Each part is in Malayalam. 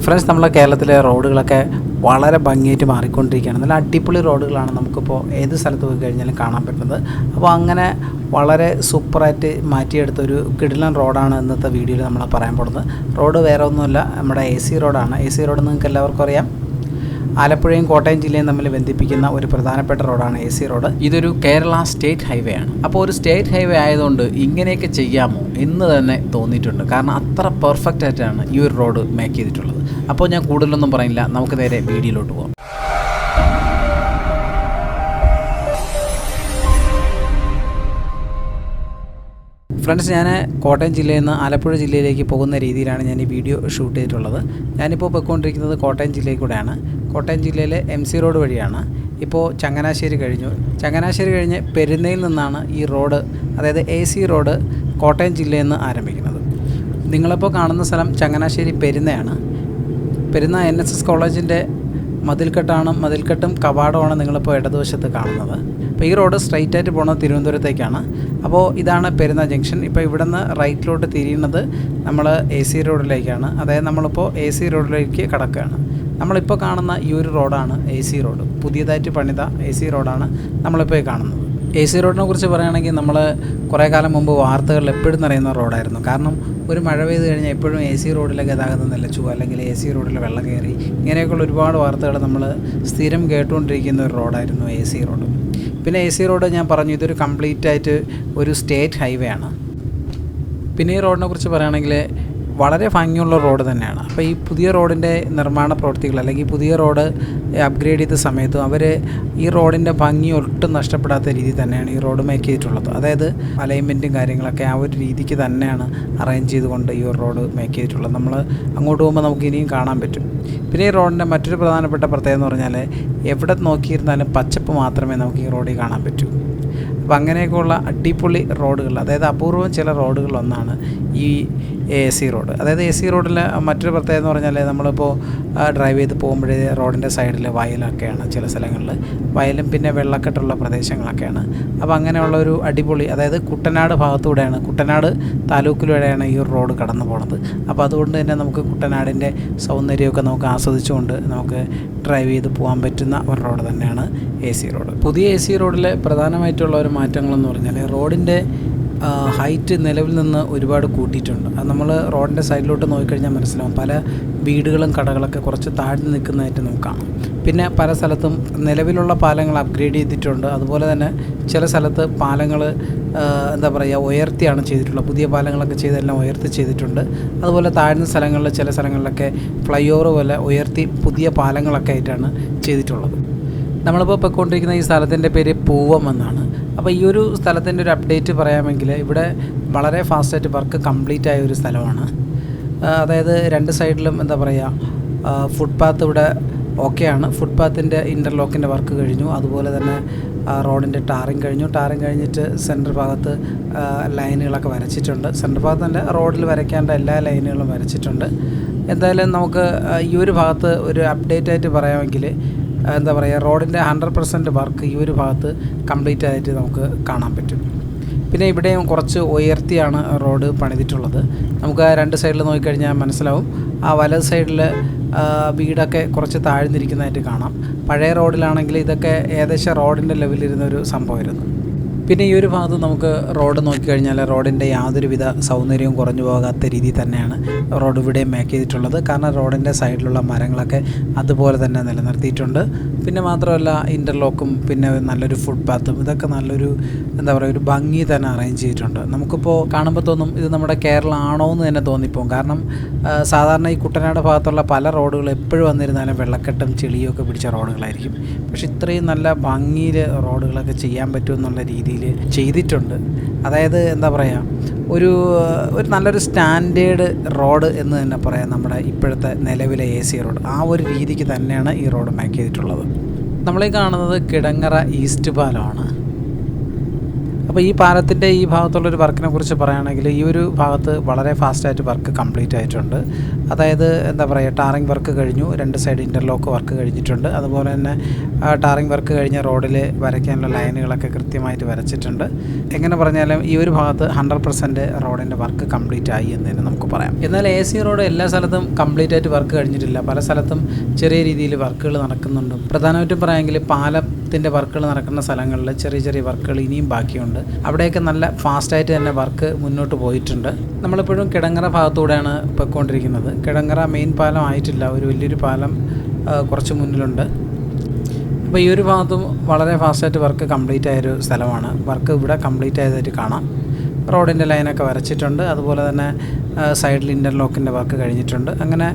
ഫ്രണ്ട്സ്, നമ്മളെ കേരളത്തിലെ റോഡുകളൊക്കെ വളരെ ഭംഗിയായിട്ട് മാറിക്കൊണ്ടിരിക്കുകയാണ്. നല്ല അടിപൊളി റോഡുകളാണ് നമുക്കിപ്പോൾ ഏത് സ്ഥലത്ത് പോയി കഴിഞ്ഞാലും കാണാൻ പറ്റുന്നത്. അപ്പോൾ അങ്ങനെ വളരെ സൂപ്പറായിട്ട് മാറ്റിയെടുത്ത ഒരു കിടിലൻ റോഡാണ് ഇന്നത്തെ വീഡിയോയിൽ നമ്മൾ പറയാൻ പോകുന്നത്. റോഡ് വേറെ ഒന്നുമല്ല, നമ്മുടെ AC റോഡാണ്. AC റോഡ് നിങ്ങൾക്ക് എല്ലാവർക്കും അറിയാം, ആലപ്പുഴയും കോട്ടയം ജില്ലയും തമ്മിൽ ബന്ധിപ്പിക്കുന്ന ഒരു പ്രധാനപ്പെട്ട റോഡാണ് AC റോഡ്. ഇതൊരു കേരള സ്റ്റേറ്റ് ഹൈവേ ആണ്. അപ്പോൾ ഒരു സ്റ്റേറ്റ് ഹൈവേ ആയതുകൊണ്ട് ഇങ്ങനെയൊക്കെ ചെയ്യാമോ എന്ന് തന്നെ തോന്നിയിട്ടുണ്ട്. കാരണം അത്ര പെർഫെക്റ്റ് ആയിട്ടാണ് ഈ ഒരു റോഡ് മേക്ക് ചെയ്തിട്ടുള്ളത്. അപ്പോൾ ഞാൻ കൂടുതലൊന്നും പറയില്ല, നമുക്ക് നേരെ വീഡിയോയിലോട്ട് പോകാം. ഫ്രണ്ട്സ്, ഞാൻ കോട്ടയം ജില്ലയിൽ നിന്ന് ആലപ്പുഴ ജില്ലയിലേക്ക് പോകുന്ന രീതിയിലാണ് ഞാൻ ഈ വീഡിയോ ഷൂട്ട് ചെയ്തിട്ടുള്ളത്. ഞാനിപ്പോൾ പോയിക്കൊണ്ടിരിക്കുന്നത് കോട്ടയം ജില്ലയിൽ കൂടെയാണ്. കോട്ടയം ജില്ലയിലെ MC റോഡ് വഴിയാണ്. ഇപ്പോൾ ചങ്ങനാശ്ശേരി കഴിഞ്ഞ് പെരുന്നയിൽ നിന്നാണ് ഈ റോഡ്, അതായത് AC റോഡ് കോട്ടയം ജില്ലയിൽ നിന്ന് ആരംഭിക്കുന്നത്. നിങ്ങളിപ്പോൾ കാണുന്ന സ്ഥലം ചങ്ങനാശ്ശേരി പെരുന്നയാണ്. പെരുന്ന NSS കോളേജിൻ്റെ മതിൽക്കെട്ടും കവാടമാണ് നിങ്ങളിപ്പോൾ ഇടതുവശത്ത് കാണുന്നത്. അപ്പോൾ ഈ റോഡ് സ്ട്രൈറ്റ് ആയിട്ട് പോകുന്നത് തിരുവനന്തപുരത്തേക്കാണ്. അപ്പോൾ ഇതാണ് പെരുന്ന ജംഗ്ഷൻ. ഇപ്പോൾ ഇവിടെ നിന്ന് റൈറ്റിലോട്ട് തിരിയുന്നത് നമ്മൾ AC റോഡിലേക്കാണ്. അതായത് നമ്മളിപ്പോൾ AC റോഡിലേക്ക് കടക്കുകയാണ്. നമ്മളിപ്പോൾ കാണുന്ന ഈ ഒരു റോഡാണ് AC റോഡ്. പുതിയതായിട്ട് പണിത AC റോഡാണ് നമ്മളിപ്പോൾ കാണുന്നത്. AC റോഡിനെ കുറിച്ച് പറയുകയാണെങ്കിൽ നമ്മൾ കുറേ കാലം മുമ്പ് വാർത്തകളിൽ എപ്പോഴും നിറയുന്ന റോഡായിരുന്നു. കാരണം ഒരു മഴ പെയ്ത് കഴിഞ്ഞാൽ എപ്പോഴും AC റോഡിലെ ഗതാഗതം നിലച്ചു, അല്ലെങ്കിൽ AC റോഡിൽ വെള്ളം കയറി, ഇങ്ങനെയൊക്കെയുള്ള ഒരുപാട് വാർത്തകൾ നമ്മൾ സ്ഥിരം കേട്ടുകൊണ്ടിരിക്കുന്ന ഒരു റോഡായിരുന്നു AC റോഡ്. പിന്നെ AC റോഡ് ഞാൻ പറഞ്ഞു, ഇതൊരു കംപ്ലീറ്റ് ആയിട്ട് ഒരു സ്റ്റേറ്റ് ഹൈവേ ആണ്. പിന്നെ ഈ റോഡിനെ കുറിച്ച് പറയുകയാണെങ്കിൽ വളരെ ഭംഗിയുള്ള റോഡ് തന്നെയാണ്. അപ്പോൾ ഈ പുതിയ റോഡിൻ്റെ നിർമ്മാണ പ്രവൃത്തികൾ, അല്ലെങ്കിൽ പുതിയ റോഡ് അപ്ഗ്രേഡ് ചെയ്ത സമയത്തും അവർ ഈ റോഡിൻ്റെ ഭംഗി ഒട്ടും നഷ്ടപ്പെടാത്ത രീതി തന്നെയാണ് ഈ റോഡ് മേക്ക് ചെയ്തിട്ടുള്ളത്. അതായത് അലൈൻമെൻറ്റും കാര്യങ്ങളൊക്കെ ആ ഒരു രീതിക്ക് തന്നെയാണ് അറേഞ്ച് ചെയ്തുകൊണ്ട് ഈ ഒരു റോഡ് മേക്ക് ചെയ്തിട്ടുള്ളത്. നമ്മൾ അങ്ങോട്ട് പോകുമ്പോൾ നമുക്ക് ഇനിയും കാണാൻ പറ്റും. പിന്നെ ഈ റോഡിൻ്റെ മറ്റൊരു പ്രധാനപ്പെട്ട പ്രത്യേകത എന്ന് പറഞ്ഞാൽ എവിടെ നോക്കിയിരുന്നാലും പച്ചപ്പ് മാത്രമേ നമുക്ക് ഈ റോഡിൽ കാണാൻ പറ്റൂ. അപ്പോൾ അങ്ങനെയൊക്കെയുള്ള അടിപൊളി റോഡുകൾ, അതായത് അപൂർവം ചില റോഡുകളൊന്നാണ് ഈ AC റോഡ്. അതായത് AC റോഡിൽ മറ്റൊരു പ്രത്യേകത എന്ന് പറഞ്ഞാൽ നമ്മളിപ്പോൾ ഡ്രൈവ് ചെയ്ത് പോകുമ്പോഴേ റോഡിൻ്റെ സൈഡിൽ വയലൊക്കെയാണ്, ചില സ്ഥലങ്ങളിൽ വയലും പിന്നെ വെള്ളക്കെട്ടുള്ള പ്രദേശങ്ങളൊക്കെയാണ്. അപ്പോൾ അങ്ങനെയുള്ള ഒരു അടിപൊളി, അതായത് കുട്ടനാട് ഭാഗത്തൂടെയാണ്, കുട്ടനാട് താലൂക്കിലൂടെയാണ് ഈ ഒരു റോഡ് കടന്നു പോകുന്നത്. അപ്പോൾ അതുകൊണ്ട് തന്നെ നമുക്ക് കുട്ടനാടിൻ്റെ സൗന്ദര്യമൊക്കെ നമുക്ക് ആസ്വദിച്ചുകൊണ്ട് നമുക്ക് ഡ്രൈവ് ചെയ്ത് പോകാൻ പറ്റുന്ന ഒരു റോഡ് തന്നെയാണ് AC റോഡ്. പുതിയ AC റോഡിലെ പ്രധാനമായിട്ടുള്ള ഒരു മാറ്റങ്ങളെന്ന് പറഞ്ഞാൽ റോഡിൻ്റെ ഹൈറ്റ് നിലവിൽ നിന്ന് ഒരുപാട് കൂട്ടിയിട്ടുണ്ട്. അത് നമ്മൾ റോഡിൻ്റെ സൈഡിലോട്ട് നോക്കിക്കഴിഞ്ഞാൽ മനസ്സിലാവും, പല വീടുകളും കടകളൊക്കെ കുറച്ച് താഴ്ന്നു നിൽക്കുന്നതായിട്ട് നമുക്ക് കാണാം. പിന്നെ പല സ്ഥലത്തും നിലവിലുള്ള പാലങ്ങൾ അപ്ഗ്രേഡ് ചെയ്തിട്ടുണ്ട്. അതുപോലെ തന്നെ ചില സ്ഥലത്ത് പാലങ്ങൾ ഉയർത്തിയാണ് ചെയ്തിട്ടുള്ളത്. പുതിയ പാലങ്ങളൊക്കെ ചെയ്തെല്ലാം ഉയർത്തി ചെയ്തിട്ടുണ്ട്. അതുപോലെ താഴ്ന്ന സ്ഥലങ്ങളിൽ ചില സ്ഥലങ്ങളിലൊക്കെ ഫ്ലൈ ഓവർ പോലെ ഉയർത്തി പുതിയ പാലങ്ങളൊക്കെ ആയിട്ടാണ് ചെയ്തിട്ടുള്ളത്. നമ്മളിപ്പോൾ പോയിക്കൊണ്ടിരിക്കുന്ന ഈ സ്ഥലത്തിൻ്റെ പേര് പൂവം എന്നാണ്. അപ്പോൾ ഈ ഒരു സ്ഥലത്തിൻ്റെ ഒരു അപ്ഡേറ്റ് പറയാമെങ്കിൽ ഇവിടെ വളരെ ഫാസ്റ്റായിട്ട് വർക്ക് കംപ്ലീറ്റ് ആയ ഒരു സ്ഥലമാണ്. അതായത് രണ്ട് സൈഡിലും ഫുട്പാത്ത് ഇവിടെ ഓക്കെയാണ്. ഫുട്പാത്തിൻ്റെ ഇൻ്റർലോക്കിൻ്റെ വർക്ക് കഴിഞ്ഞു. അതുപോലെ തന്നെ റോഡിൻ്റെ ടാറിങ് കഴിഞ്ഞിട്ട് സെൻറ്റർ ഭാഗത്ത് ലൈനുകളൊക്കെ വരച്ചിട്ടുണ്ട്. സെൻറ്റർ ഭാഗത്ത് തന്നെ റോഡിൽ വരയ്ക്കേണ്ട എല്ലാ ലൈനുകളും വരച്ചിട്ടുണ്ട്. എന്തായാലും നമുക്ക് ഈ ഒരു ഭാഗത്ത് ഒരു അപ്ഡേറ്റ് ആയിട്ട് പറയാമെങ്കിൽ റോഡിൻ്റെ 100% വർക്ക് ഈ ഒരു ഭാഗത്ത് കംപ്ലീറ്റ് ആയിട്ട് നമുക്ക് കാണാൻ പറ്റും. പിന്നെ ഇവിടെയും കുറച്ച് ഉയർത്തിയാണ് റോഡ് പണിതിട്ടുള്ളത്. നമുക്ക് ആ രണ്ട് സൈഡിൽ നോക്കിക്കഴിഞ്ഞാൽ മനസ്സിലാവും, ആ വലത് സൈഡിൽ വീടൊക്കെ കുറച്ച് താഴ്ന്നിരിക്കുന്നതായിട്ട് കാണാം. പഴയ റോഡിലാണെങ്കിൽ ഇതൊക്കെ ഏകദേശം റോഡിൻ്റെ ലെവലിലിരുന്നൊരു സംഭവമായിരുന്നു. പിന്നെ ഈ ഒരു ഭാഗത്ത് നമുക്ക് റോഡ് നോക്കിക്കഴിഞ്ഞാൽ റോഡിൻ്റെ യാതൊരുവിധ സൗന്ദര്യവും കുറഞ്ഞു പോകാത്ത രീതി തന്നെയാണ് റോഡ് ഇവിടെ മേക്ക് ചെയ്തിട്ടുള്ളത്. കാരണം റോഡിൻ്റെ സൈഡിലുള്ള മരങ്ങളൊക്കെ അതുപോലെ തന്നെ നിലനിർത്തിയിട്ടുണ്ട്. പിന്നെ മാത്രമല്ല ഇൻ്റർലോക്കും പിന്നെ നല്ലൊരു ഫുട്പാത്തും ഇതൊക്കെ നല്ലൊരു ഒരു ഭംഗി തന്നെ അറേഞ്ച് ചെയ്തിട്ടുണ്ട്. നമുക്കിപ്പോൾ കാണുമ്പോൾ തോന്നും ഇത് നമ്മുടെ കേരളം ആണോ എന്ന് തന്നെ തോന്നിപ്പോകും. കാരണം സാധാരണ ഈ കുട്ടനാട് ഭാഗത്തുള്ള പല റോഡുകൾ എപ്പോഴും വന്നിരുന്നാലും വെള്ളക്കെട്ടും ചെളിയും ഒക്കെ പിടിച്ച റോഡുകളായിരിക്കും. പക്ഷെ ഇത്രയും നല്ല ഭംഗിയിൽ റോഡുകളൊക്കെ ചെയ്യാൻ പറ്റുമെന്നുള്ള രീതിയിൽ ചെയ്തിട്ടുണ്ട്. അതായത് ഒരു നല്ലൊരു സ്റ്റാൻഡേർഡ് റോഡ് എന്ന് തന്നെ പറയാം നമ്മുടെ ഇപ്പോഴത്തെ നിലവിലെ AC റോഡ്. ആ ഒരു രീതിക്ക് തന്നെയാണ് ഈ റോഡ് മേക്ക് ചെയ്തിട്ടുള്ളത്. നമ്മളീ കാണുന്നത് കിടങ്ങറ ഈസ്റ്റ് പാലമാണ്. അപ്പോൾ അപ്പോൾ ഈ പാലത്തിൻ്റെ ഈ ഭാഗത്തുള്ളൊരു വർക്കിനെ കുറിച്ച് പറയുകയാണെങ്കിൽ ഈ ഒരു ഭാഗത്ത് വളരെ ഫാസ്റ്റായിട്ട് വർക്ക് കംപ്ലീറ്റ് ആയിട്ടുണ്ട്. അതായത് എന്താ പറയുക, ടാറിങ് വർക്ക് കഴിഞ്ഞു, 2 സൈഡ് ഇൻ്റർലോക്ക് വർക്ക് കഴിഞ്ഞിട്ടുണ്ട്. അതുപോലെ തന്നെ ടാറിങ് വർക്ക് കഴിഞ്ഞ റോഡിൽ വരയ്ക്കാനുള്ള ലൈനുകളൊക്കെ കൃത്യമായിട്ട് വരച്ചിട്ടുണ്ട്. എങ്ങനെ പറഞ്ഞാലും ഈ ഒരു ഭാഗത്ത് 100% റോഡിൻ്റെ വർക്ക് കംപ്ലീറ്റ് ആയി എന്ന് തന്നെ നമുക്ക് പറയാം. എന്നാൽ AC റോഡ് എല്ലാ സ്ഥലത്തും കംപ്ലീറ്റ് ആയിട്ട് വർക്ക് കഴിഞ്ഞിട്ടില്ല. പല സ്ഥലത്തും ചെറിയ രീതിയിൽ വർക്കുകൾ നടക്കുന്നുണ്ട്. പ്രധാനമായിട്ടും പറയാമെങ്കിൽ പാലത്തിൻ്റെ വർക്കുകൾ നടക്കുന്ന സ്ഥലങ്ങളിൽ ചെറിയ ചെറിയ വർക്കുകൾ ഇനിയും ബാക്കിയുണ്ട്. അവിടെയൊക്കെ നല്ല ഫാസ്റ്റായിട്ട് തന്നെ വർക്ക് മുന്നോട്ട് പോയിട്ടുണ്ട്. നമ്മളിപ്പോഴും കിടങ്ങറ ഭാഗത്തൂടെയാണ് പോയിക്കൊണ്ടിരിക്കുന്നത്. കിടങ്ങറ മെയിൻ പാലം ആയിട്ടില്ല, ഒരു വലിയൊരു പാലം കുറച്ച് മുന്നിലുണ്ട്. അപ്പോൾ ഈ ഒരു ഭാഗത്തും വളരെ ഫാസ്റ്റായിട്ട് വർക്ക് കംപ്ലീറ്റ് ആയൊരു സ്ഥലമാണ്. വർക്ക് ഇവിടെ കംപ്ലീറ്റ് ആയതായിട്ട് കാണാം. റോഡിൻ്റെ ലൈനൊക്കെ വരച്ചിട്ടുണ്ട്. അതുപോലെ തന്നെ സൈഡിൽ ഇൻ്റർലോക്കിൻ്റെ വർക്ക് കഴിഞ്ഞിട്ടുണ്ട്. അങ്ങനെ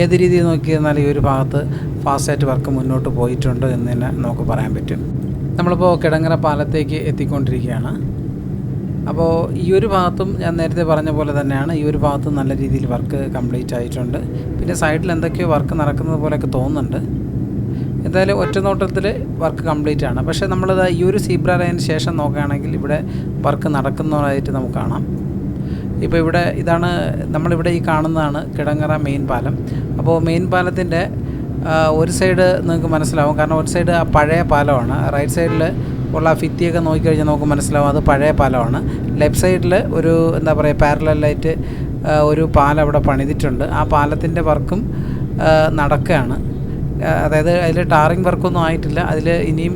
ഏത് രീതിയിൽ നോക്കിയിരുന്നാലും ഈ ഒരു ഭാഗത്ത് ഫാസ്റ്റായിട്ട് വർക്ക് മുന്നോട്ട് പോയിട്ടുണ്ട് എന്ന് തന്നെ നമുക്ക് പറയാൻ പറ്റും. നമ്മളിപ്പോൾ കിടങ്ങറ പാലത്തേക്ക് എത്തിക്കൊണ്ടിരിക്കുകയാണ്. അപ്പോൾ ഈ ഒരു ഭാഗത്തും ഞാൻ നേരത്തെ പറഞ്ഞ പോലെ തന്നെയാണ്, ഈ ഒരു ഭാഗത്തും നല്ല രീതിയിൽ വർക്ക് കംപ്ലീറ്റ് ആയിട്ടുണ്ട്. പിന്നെ സൈഡിൽ എന്തൊക്കെയോ വർക്ക് നടക്കുന്നത് പോലെയൊക്കെ തോന്നുന്നുണ്ട്. എന്തായാലും ഒറ്റ നോട്ടത്തിൽ വർക്ക് കംപ്ലീറ്റ് ആണ്. പക്ഷേ നമ്മളത് ഈ ഒരു സീബ്ര ലൈനിന് ശേഷം നോക്കുകയാണെങ്കിൽ ഇവിടെ വർക്ക് നടക്കുന്നതായിട്ട് നമുക്ക് കാണാം. ഇപ്പോൾ ഇവിടെ ഇതാണ് നമ്മളിവിടെ ഈ കാണുന്നതാണ് കിടങ്ങറ മെയിൻ പാലം. അപ്പോൾ മെയിൻ പാലത്തിൻ്റെ ഒരു സൈഡ് നിങ്ങൾക്ക് മനസ്സിലാവും, കാരണം ഒരു സൈഡ് പഴയ പാലമാണ്. റൈറ്റ് സൈഡിൽ ഉള്ള ഭിത്തിയൊക്കെ നോക്കിക്കഴിഞ്ഞാൽ നമുക്ക് മനസ്സിലാവും അത് പഴയ പാലമാണ്. ലെഫ്റ്റ് സൈഡിൽ ഒരു എന്താ പറയുക പാരലലായിട്ട് ഒരു പാലം അവിടെ പണിതിട്ടുണ്ട്. ആ പാലത്തിൻ്റെ വർക്കും നടക്കുകയാണ്. അതായത് അതിൽ ടാറിങ് വർക്കൊന്നും ആയിട്ടില്ല, അതിൽ ഇനിയും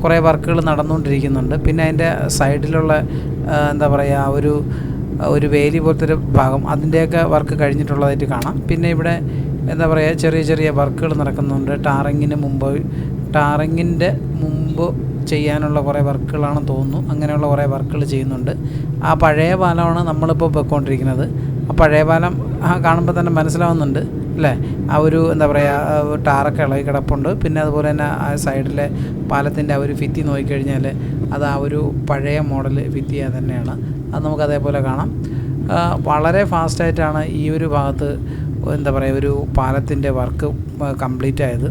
കുറേ വർക്കുകൾ നടന്നുകൊണ്ടിരിക്കുന്നുണ്ട്. പിന്നെ അതിൻ്റെ സൈഡിലുള്ള എന്താ പറയുക ഒരു വേലി പോലത്തെ ഒരു ഭാഗം, അതിൻ്റെയൊക്കെ വർക്ക് കഴിഞ്ഞിട്ടുള്ളതായിട്ട് കാണാം. പിന്നെ ഇവിടെ എന്താ പറയുക ചെറിയ ചെറിയ വർക്കുകൾ നടക്കുന്നുണ്ട്. ടാറിങ്ങിൻ്റെ മുമ്പ് ചെയ്യാനുള്ള കുറേ വർക്കുകളാണെന്ന് തോന്നുന്നു. അങ്ങനെയുള്ള കുറേ വർക്കുകൾ ചെയ്യുന്നുണ്ട്. ആ പഴയ പാലമാണ് നമ്മളിപ്പോൾ പോയിക്കൊണ്ടിരിക്കുന്നത്. ആ പഴയ പാലം കാണുമ്പോൾ തന്നെ മനസ്സിലാവുന്നുണ്ട് അല്ലേ, ആ ഒരു എന്താ പറയുക ടാറൊക്കെ ഇളകി കിടപ്പുണ്ട്. പിന്നെ അതുപോലെ തന്നെ ആ സൈഡിലെ പാലത്തിൻ്റെ ആ ഒരു ഭിത്തി നോക്കിക്കഴിഞ്ഞാൽ അത് ആ ഒരു പഴയ മോഡൽ ഭിത്തി തന്നെയാണ്. അത് നമുക്ക് അതേപോലെ കാണാം. വളരെ ഫാസ്റ്റായിട്ടാണ് ഈ ഒരു ഭാഗത്ത് എന്താ പറയുക ഒരു പാലത്തിൻ്റെ വർക്ക് കംപ്ലീറ്റ് ആയത്.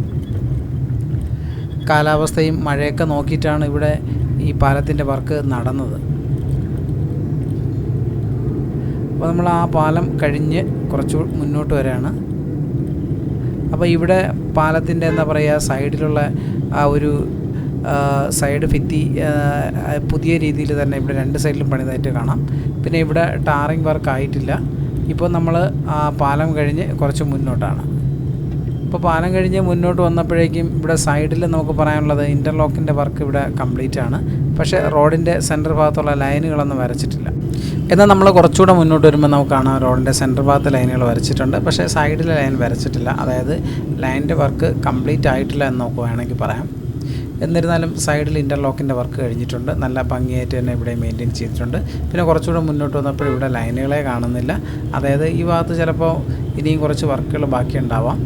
കാലാവസ്ഥയും മഴയൊക്കെ നോക്കിയിട്ടാണ് ഇവിടെ ഈ പാലത്തിൻ്റെ വർക്ക് നടന്നത്. അപ്പോൾ നമ്മൾ ആ പാലം കഴിഞ്ഞ് കുറച്ച് മുന്നോട്ട് വരെയാണ്. അപ്പോൾ ഇവിടെ പാലത്തിൻ്റെ എന്താ പറയുക സൈഡിലുള്ള ആ ഒരു സൈഡ് ഭിത്തി പുതിയ രീതിയിൽ തന്നെ ഇവിടെ 2 സൈഡിലും പണിതായിട്ട് കാണാം. പിന്നെ ഇവിടെ ടാറിങ് വർക്ക് ആയിട്ടില്ല. ഇപ്പോൾ നമ്മൾ ആ പാലം കഴിഞ്ഞ് കുറച്ച് മുന്നോട്ടാണ്. ഇപ്പോൾ പാലം കഴിഞ്ഞ് മുന്നോട്ട് വന്നപ്പോഴേക്കും ഇവിടെ സൈഡിൽ നമുക്ക് പറയാനുള്ളത് ഇൻ്റർലോക്കിൻ്റെ വർക്ക് ഇവിടെ കംപ്ലീറ്റ് ആണ്. പക്ഷേ റോഡിൻ്റെ സെൻറ്റർ ഭാഗത്തുള്ള ലൈനുകളൊന്നും വരച്ചിട്ടില്ല. എന്നാൽ നമ്മൾ കുറച്ചുകൂടെ മുന്നോട്ട് വരുമ്പോൾ നമുക്ക് കാണാം റോഡിൻ്റെ സെൻറ്റർ ഭാഗത്ത് ലൈനുകൾ വരച്ചിട്ടുണ്ട്. പക്ഷേ സൈഡിലെ ലൈൻ വരച്ചിട്ടില്ല. അതായത് ലൈനിൻ്റെ വർക്ക് കംപ്ലീറ്റ് ആയിട്ടില്ല എന്ന് നമുക്ക് വേണമെങ്കിൽ പറയാം. എന്നിരുന്നാലും സൈഡിൽ ഇൻ്റർലോക്കിൻ്റെ വർക്ക് കഴിഞ്ഞിട്ടുണ്ട്. നല്ല ഭംഗിയായിട്ട് തന്നെ ഇവിടെ മെയിൻറ്റെയിൻ ചെയ്തിട്ടുണ്ട്. പിന്നെ കുറച്ചുകൂടെ മുന്നോട്ട് വന്നപ്പോൾ ഇവിടെ ലൈനുകളെ കാണുന്നില്ല. അതായത് ഈ ഭാഗത്ത് ചിലപ്പോൾ ഇനിയും കുറച്ച് വർക്കുകൾ ബാക്കിയുണ്ടാവാം.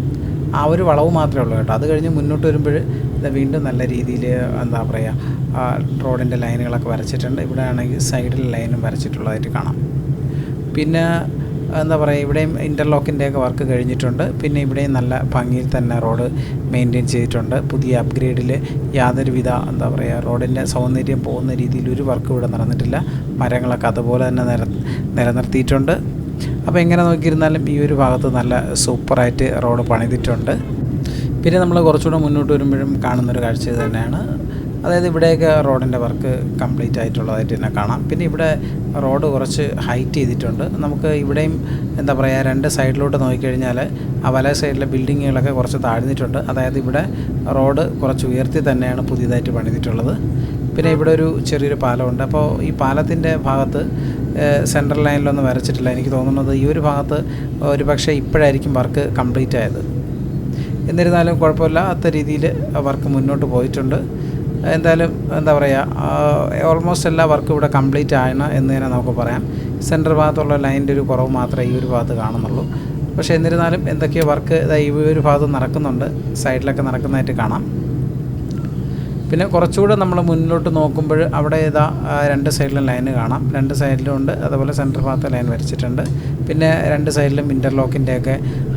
ആ ഒരു വളവ് മാത്രമേ ഉള്ളൂ കേട്ടോ. അത് കഴിഞ്ഞ് മുന്നോട്ട് വരുമ്പോൾ ഇത് വീണ്ടും നല്ല രീതിയിൽ എന്താ പറയുക റോഡിൻ്റെ ലൈനുകളൊക്കെ വരച്ചിട്ടുണ്ട്. ഇവിടെ ആണെങ്കിൽ സൈഡിൽ ലൈനും വരച്ചിട്ടുള്ളതായിട്ട് കാണാം. പിന്നെ എന്താ പറയുക ഇവിടെയും ഇൻ്റർലോക്കിൻ്റെയൊക്കെ വർക്ക് കഴിഞ്ഞിട്ടുണ്ട്. പിന്നെ ഇവിടെയും നല്ല ഭംഗിയിൽ തന്നെ റോഡ് മെയിൻറ്റെയിൻ ചെയ്തിട്ടുണ്ട്. പുതിയ അപ്ഗ്രേഡിൽ യാതൊരുവിധ എന്താ പറയുക റോഡിൻ്റെ സൗന്ദര്യം പോകുന്ന രീതിയിൽ ഒരു വർക്ക് ഇവിടെ നടന്നിട്ടില്ല. മരങ്ങളൊക്കെ അതുപോലെ തന്നെ നിലനിർത്തിയിട്ടുണ്ട്. അപ്പോൾ എങ്ങനെ നോക്കിയിരുന്നാലും ഈ ഒരു ഭാഗത്ത് നല്ല സൂപ്പറായിട്ട് റോഡ് പണിതിട്ടുണ്ട്. പിന്നെ നമ്മൾ കുറച്ചുകൂടെ മുന്നോട്ട് വരുമ്പോഴും കാണുന്നൊരു കാഴ്ച തന്നെയാണ്. അതായത് ഇവിടെയൊക്കെ റോഡിൻ്റെ വർക്ക് കംപ്ലീറ്റ് ആയിട്ടുള്ളതായിട്ട് തന്നെ കാണാം. പിന്നെ ഇവിടെ റോഡ് കുറച്ച് ഹൈറ്റ് ചെയ്തിട്ടുണ്ട്. നമുക്ക് ഇവിടെയും എന്താ പറയുക 2 സൈഡിലോട്ട് നോക്കിക്കഴിഞ്ഞാൽ ആ വല സൈഡിലെ ബിൽഡിങ്ങുകളൊക്കെ കുറച്ച് താഴ്ന്നിട്ടുണ്ട്. അതായത് ഇവിടെ റോഡ് കുറച്ച് ഉയർത്തി തന്നെയാണ് പുതിയതായിട്ട് പണിതിട്ടുള്ളത്. പിന്നെ ഇവിടെ ഒരു ചെറിയൊരു പാലമുണ്ട്. അപ്പോൾ ഈ പാലത്തിൻ്റെ ഭാഗത്ത് സെൻട്രൽ ലൈനിലൊന്നും വരച്ചിട്ടില്ല. എനിക്ക് തോന്നുന്നത് ഈ ഒരു ഭാഗത്ത് ഒരു പക്ഷേ ഇപ്പോഴായിരിക്കും വർക്ക് കംപ്ലീറ്റ് ആയത്. എന്നിരുന്നാലും കുഴപ്പമില്ലാത്ത രീതിയിൽ വർക്ക് മുന്നോട്ട് പോയിട്ടുണ്ട്. എന്തായാലും എന്താ പറയുക ഓൾമോസ്റ്റ് എല്ലാ വർക്കും ഇവിടെ കംപ്ലീറ്റ് ആണ് എന്ന് തന്നെ നമുക്ക് പറയാം. സെൻറ്റർ ഭാഗത്തുള്ള ലൈനിൻ്റെ ഒരു കുറവ് മാത്രമേ ഈ ഒരു ഭാഗത്ത് കാണുന്നുള്ളൂ. പക്ഷേ എന്നിരുന്നാലും എന്തൊക്കെയോ വർക്ക് ഈ ഒരു ഭാഗത്ത് നടക്കുന്നുണ്ട്. സൈഡിലൊക്കെ നടക്കുന്നതായിട്ട് കാണാം. പിന്നെ കുറച്ചുകൂടെ നമ്മൾ മുന്നിലോട്ട് നോക്കുമ്പോൾ അവിടെ 2 സൈഡിലും ലൈന് കാണാം. 2 സൈഡിലും ഉണ്ട്. അതുപോലെ സെൻറ്റർ ഭാഗത്ത് ലൈൻ വരച്ചിട്ടുണ്ട്. പിന്നെ 2 സൈഡിലും ഇൻ്റർലോക്കിൻ്റെയൊക്കെ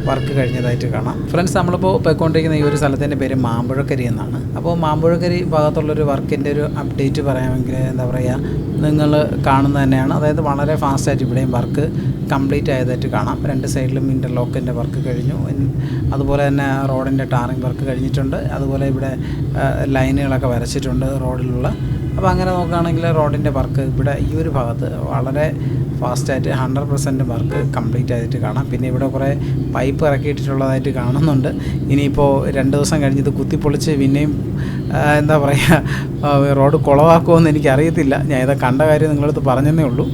വർക്ക് കഴിഞ്ഞതായിട്ട് കാണാം. ഫ്രണ്ട്സ്, നമ്മളിപ്പോൾ പോയിക്കൊണ്ടിരിക്കുന്ന ഈ ഒരു സ്ഥലത്തിൻ്റെ പേര് മാമ്പുഴക്കരി എന്നാണ്. അപ്പോൾ മാമ്പുഴക്കരി ഭാഗത്തുള്ളൊരു വർക്കിൻ്റെ ഒരു അപ്ഡേറ്റ് പറയാമെങ്കിൽ എന്താ പറയുക, നിങ്ങൾ കാണുന്നത് തന്നെയാണ്. അതായത് വളരെ ഫാസ്റ്റായിട്ട് ഇവിടെയും വർക്ക് കംപ്ലീറ്റ് ആയതായിട്ട് കാണാം. 2 സൈഡിലും ഇൻ്റർലോക്കിൻ്റെ വർക്ക് കഴിഞ്ഞു. അതുപോലെ തന്നെ റോഡിൻ്റെ ടാറിങ് വർക്ക് കഴിഞ്ഞിട്ടുണ്ട്. അതുപോലെ ഇവിടെ ലൈനുകളൊക്കെ വരച്ചിട്ടുണ്ട് റോഡിലുള്ള. അപ്പോൾ അങ്ങനെ നോക്കുകയാണെങ്കിൽ റോഡിൻ്റെ വർക്ക് ഇവിടെ ഈ ഒരു ഭാഗത്ത് വളരെ ഫാസ്റ്റായിട്ട് 100% വർക്ക് കംപ്ലീറ്റ് ആയിട്ട് കാണാം. പിന്നെ ഇവിടെ കുറേ പൈപ്പ് ഇറക്കിയിട്ടുള്ളതായിട്ട് കാണുന്നുണ്ട്. ഇനിയിപ്പോൾ 2 ദിവസം കഴിഞ്ഞ് ഇത് കുത്തിപ്പൊളിച്ച് പിന്നെയും എന്താ പറയുക, റോഡ് കുളവാക്കുമെന്ന് എനിക്കറിയത്തില്ല. ഞാൻ ഇത് കണ്ട കാര്യം നിങ്ങളടുത്ത് പറഞ്ഞതേ ഉള്ളൂ.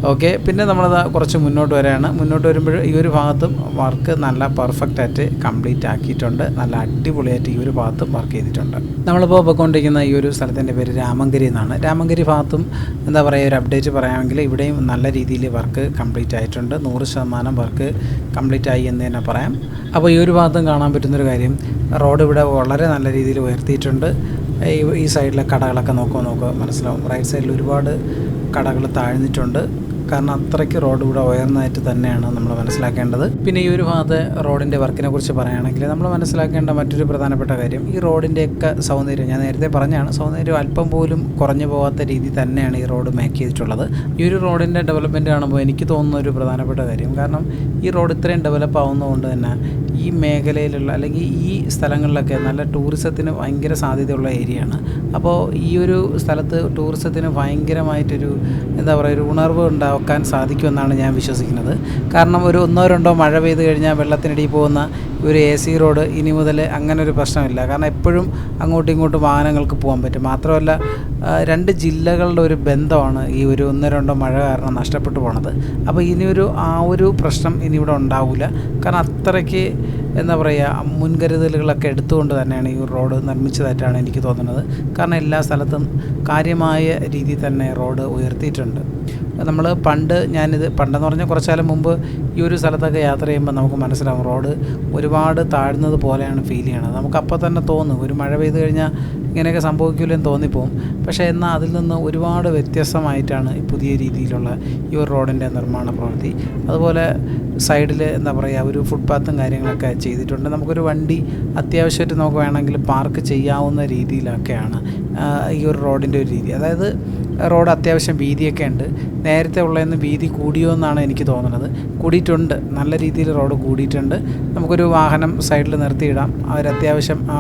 ഓക്കെ, പിന്നെ നമ്മളത് കുറച്ച് മുന്നോട്ട് വരികയാണ്. മുന്നോട്ട് വരുമ്പോൾ ഈ ഒരു ഭാഗത്തും വർക്ക് നല്ല പെർഫെക്റ്റായിട്ട് കംപ്ലീറ്റ് ആക്കിയിട്ടുണ്ട്. നല്ല അടിപൊളിയായിട്ട് ഈ ഒരു ഭാഗത്തും വർക്ക് ചെയ്തിട്ടുണ്ട്. നമ്മളിപ്പോൾ പോയിക്കൊണ്ടിരിക്കുന്ന ഈ ഒരു സ്ഥലത്തിൻ്റെ പേര് രാമങ്കരി എന്നാണ്. രാമങ്കരി ഭാഗത്തും എന്താ പറയുക, ഒരു അപ്ഡേറ്റ് പറയാമെങ്കിൽ ഇവിടെയും നല്ല രീതിയിൽ വർക്ക് കംപ്ലീറ്റ് ആയിട്ടുണ്ട്. 100% വർക്ക് കംപ്ലീറ്റ് ആയി എന്ന് തന്നെ പറയാം. അപ്പോൾ ഈ ഒരു ഭാഗത്തും കാണാൻ പറ്റുന്നൊരു കാര്യം, റോഡ് ഇവിടെ വളരെ നല്ല രീതിയിൽ ഉയർത്തിയിട്ടുണ്ട്. ഈ സൈഡിലെ കടകളൊക്കെ നോക്കുക മനസ്സിലാവും. റൈറ്റ് സൈഡിൽ ഒരുപാട് കടകൾ താഴ്ന്നിട്ടുണ്ട്. കാരണം അത്രയ്ക്ക് റോഡ് ഇവിടെ ഉയർന്നതായിട്ട് തന്നെയാണ് നമ്മൾ മനസ്സിലാക്കേണ്ടത്. പിന്നെ ഈ ഒരു ഭാഗത്തെ റോഡിൻ്റെ വർക്കിനെ കുറിച്ച് പറയുകയാണെങ്കിൽ നമ്മൾ മനസ്സിലാക്കേണ്ട മറ്റൊരു പ്രധാനപ്പെട്ട കാര്യം, ഈ റോഡിൻ്റെയൊക്കെ സൗന്ദര്യം, ഞാൻ നേരത്തെ പറഞ്ഞാണ്, സൗന്ദര്യം അല്പം പോലും കുറഞ്ഞു പോകാത്ത രീതി തന്നെയാണ് ഈ റോഡ് മേക്ക് ചെയ്തിട്ടുള്ളത്. ഈ ഒരു റോഡിൻ്റെ ഡെവലപ്മെൻറ്റ് കാണുമ്പോൾ എനിക്ക് തോന്നുന്ന ഒരു പ്രധാനപ്പെട്ട കാര്യം, കാരണം ഈ റോഡ് ഇത്രയും ഡെവലപ്പ് ആവുന്നതുകൊണ്ട് തന്നെ ഈ മേഖലയിലുള്ള അല്ലെങ്കിൽ ഈ സ്ഥലങ്ങളിലൊക്കെ നല്ല ടൂറിസത്തിന് ഭയങ്കര സാധ്യതയുള്ള ഏരിയയാണ്. അപ്പോൾ ഈ ഒരു സ്ഥലത്ത് ടൂറിസത്തിന് ഭയങ്കരമായിട്ടൊരു എന്താ പറയുക, ഒരു ഉണർവ് ഉണ്ടാക്കാൻ സാധിക്കുമെന്നാണ് ഞാൻ വിശ്വസിക്കുന്നത്. കാരണം ഒരു 1-2 മഴ പെയ്ത് കഴിഞ്ഞാൽ വെള്ളത്തിനടിയിൽ പോകുന്ന ഒരു AC റോഡ് ഇനി മുതൽ അങ്ങനെ ഒരു പ്രശ്നമില്ല. കാരണം എപ്പോഴും അങ്ങോട്ടും ഇങ്ങോട്ടും വാഹനങ്ങൾക്ക് പോകാൻ പറ്റും. മാത്രമല്ല 2 ജില്ലകളുടെ ഒരു ബന്ധമാണ് ഈ ഒരു 1-2 മഴ കാരണം നഷ്ടപ്പെട്ടു പോണത്. അപ്പോൾ ഇനിയൊരു ആ ഒരു പ്രശ്നം ഇനി ഇവിടെ ഉണ്ടാവില്ല. കാരണം അത്രയ്ക്ക് എന്താ പറയുക, മുൻകരുതലുകളൊക്കെ എടുത്തുകൊണ്ട് തന്നെയാണ് ഈ റോഡ് നിർമ്മിച്ചതായിട്ടാണ് എനിക്ക് തോന്നുന്നത്. കാരണം എല്ലാ സ്ഥലത്തും കാര്യമായ രീതിയിൽ തന്നെ റോഡ് ഉയർത്തിയിട്ടുണ്ട്. നമ്മൾ പണ്ടെന്ന് പറഞ്ഞാൽ കുറച്ച് കാലം മുമ്പ് ഈ ഒരു സ്ഥലത്തൊക്കെ യാത്ര ചെയ്യുമ്പോൾ നമുക്ക് മനസ്സിലാവും റോഡ് ഒരുപാട് താഴ്ന്നത് പോലെയാണ് ഫീൽ ചെയ്യണത്. നമുക്കപ്പോൾ തന്നെ തോന്നും ഒരു മഴ പെയ്ത് കഴിഞ്ഞാൽ ഇങ്ങനെയൊക്കെ സംഭവിക്കില്ലെന്ന് തോന്നിപ്പോവും. പക്ഷേ എന്നാൽ അതിൽ നിന്ന് ഒരുപാട് വ്യത്യസ്തമായിട്ടാണ് പുതിയ രീതിയിലുള്ള ഈ ഒരു റോഡിൻ്റെ നിർമ്മാണ പ്രവൃത്തി. അതുപോലെ സൈഡിൽ എന്താ പറയുക, ഒരു ഫുട്പാത്തും കാര്യങ്ങളൊക്കെ ചെയ്തിട്ടുണ്ട്. നമുക്കൊരു വണ്ടി അത്യാവശ്യമായിട്ട് നമുക്ക് വേണമെങ്കിൽ പാർക്ക് ചെയ്യാവുന്ന രീതിയിലൊക്കെയാണ് ഈ ഒരു റോഡിൻ്റെ ഒരു രീതി. അതായത് റോഡ് അത്യാവശ്യം വീതിയൊക്കെ ഉണ്ട്. നേരത്തെ ഉള്ളതെന്ന് വീതി കൂടിയോ എന്നാണ് എനിക്ക് തോന്നുന്നത്. കൂടിയിട്ടുണ്ട്, നല്ല രീതിയിൽ റോഡ് കൂടിയിട്ടുണ്ട്. നമുക്കൊരു വാഹനം സൈഡിൽ നിർത്തിയിടാം. അവരത്യാവശ്യം ആ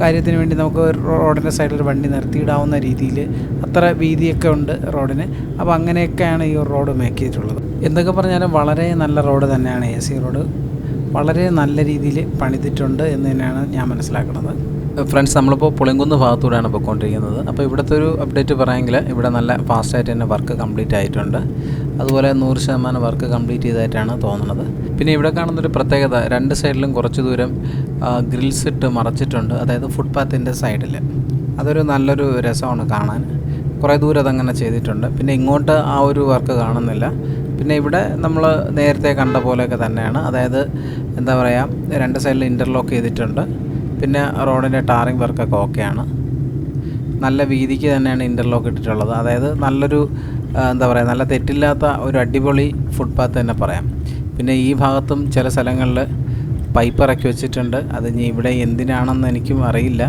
കാര്യത്തിന് വേണ്ടി നമുക്ക് റോഡിൻ്റെ സൈഡിൽ ഒരു വണ്ടി നിർത്തിയിടാവുന്ന രീതിയിൽ അത്ര വീതിയൊക്കെ ഉണ്ട് റോഡിന്. അപ്പോൾ അങ്ങനെയൊക്കെയാണ് ഈ റോഡ് മേക്ക് ചെയ്തിട്ടുള്ളത്. എന്തൊക്കെ പറഞ്ഞാലും വളരെ നല്ല റോഡ് തന്നെയാണ്. AC റോഡ് വളരെ നല്ല രീതിയിൽ പണിതിട്ടുണ്ട് എന്ന് തന്നെയാണ് ഞാൻ മനസ്സിലാക്കുന്നത്. ഫ്രണ്ട്സ്, നമ്മളിപ്പോൾ പുളിങ്കുന്ന് ഭാഗത്തൂടെയാണ് പോയിക്കൊണ്ടിരിക്കുന്നത്. അപ്പോൾ ഇവിടുത്തെ ഒരു അപ്ഡേറ്റ് പറയാമെങ്കിൽ ഇവിടെ നല്ല ഫാസ്റ്റായിട്ട് തന്നെ വർക്ക് കംപ്ലീറ്റ് ആയിട്ടുണ്ട്. അതുപോലെ 100% വർക്ക് കംപ്ലീറ്റ് ചെയ്തതായിട്ടാണ് തോന്നുന്നത്. പിന്നെ ഇവിടെ കാണുന്നൊരു പ്രത്യേകത, 2 സൈഡിലും കുറച്ച് ദൂരം ഗ്രിൽസ് ഇട്ട് മറച്ചിട്ടുണ്ട്. അതായത് ഫുട്പാത്തിൻ്റെ സൈഡിൽ. അതൊരു നല്ലൊരു രസമാണ് കാണാൻ. കുറേ ദൂരം അതങ്ങനെ ചെയ്തിട്ടുണ്ട്. പിന്നെ ഇങ്ങോട്ട് ആ ഒരു വർക്ക് കാണുന്നില്ല. പിന്നെ ഇവിടെ നമ്മൾ നേരത്തെ കണ്ട പോലെയൊക്കെ തന്നെയാണ്. അതായത് എന്താ പറയുക, 2 സൈഡിൽ ഇൻ്റർലോക്ക് ചെയ്തിട്ടുണ്ട്. പിന്നെ റോഡിൻ്റെ ടാറിങ് വർക്കൊക്കെ ഓക്കെയാണ്. നല്ല വീതിക്ക് തന്നെയാണ് ഇൻ്റർലോക്ക് ഇട്ടിട്ടുള്ളത്. അതായത് നല്ലൊരു എന്താ പറയുക, നല്ല തെറ്റില്ലാത്ത ഒരു അടിപൊളി ഫുട്പാത്ത് തന്നെ പറയാം. പിന്നെ ഈ ഭാഗത്തും ചില സ്ഥലങ്ങളിൽ പൈപ്പ് ഇറക്കി വെച്ചിട്ടുണ്ട്. അത് ഇനി ഇവിടെ എന്തിനാണെന്ന് എനിക്കും അറിയില്ല.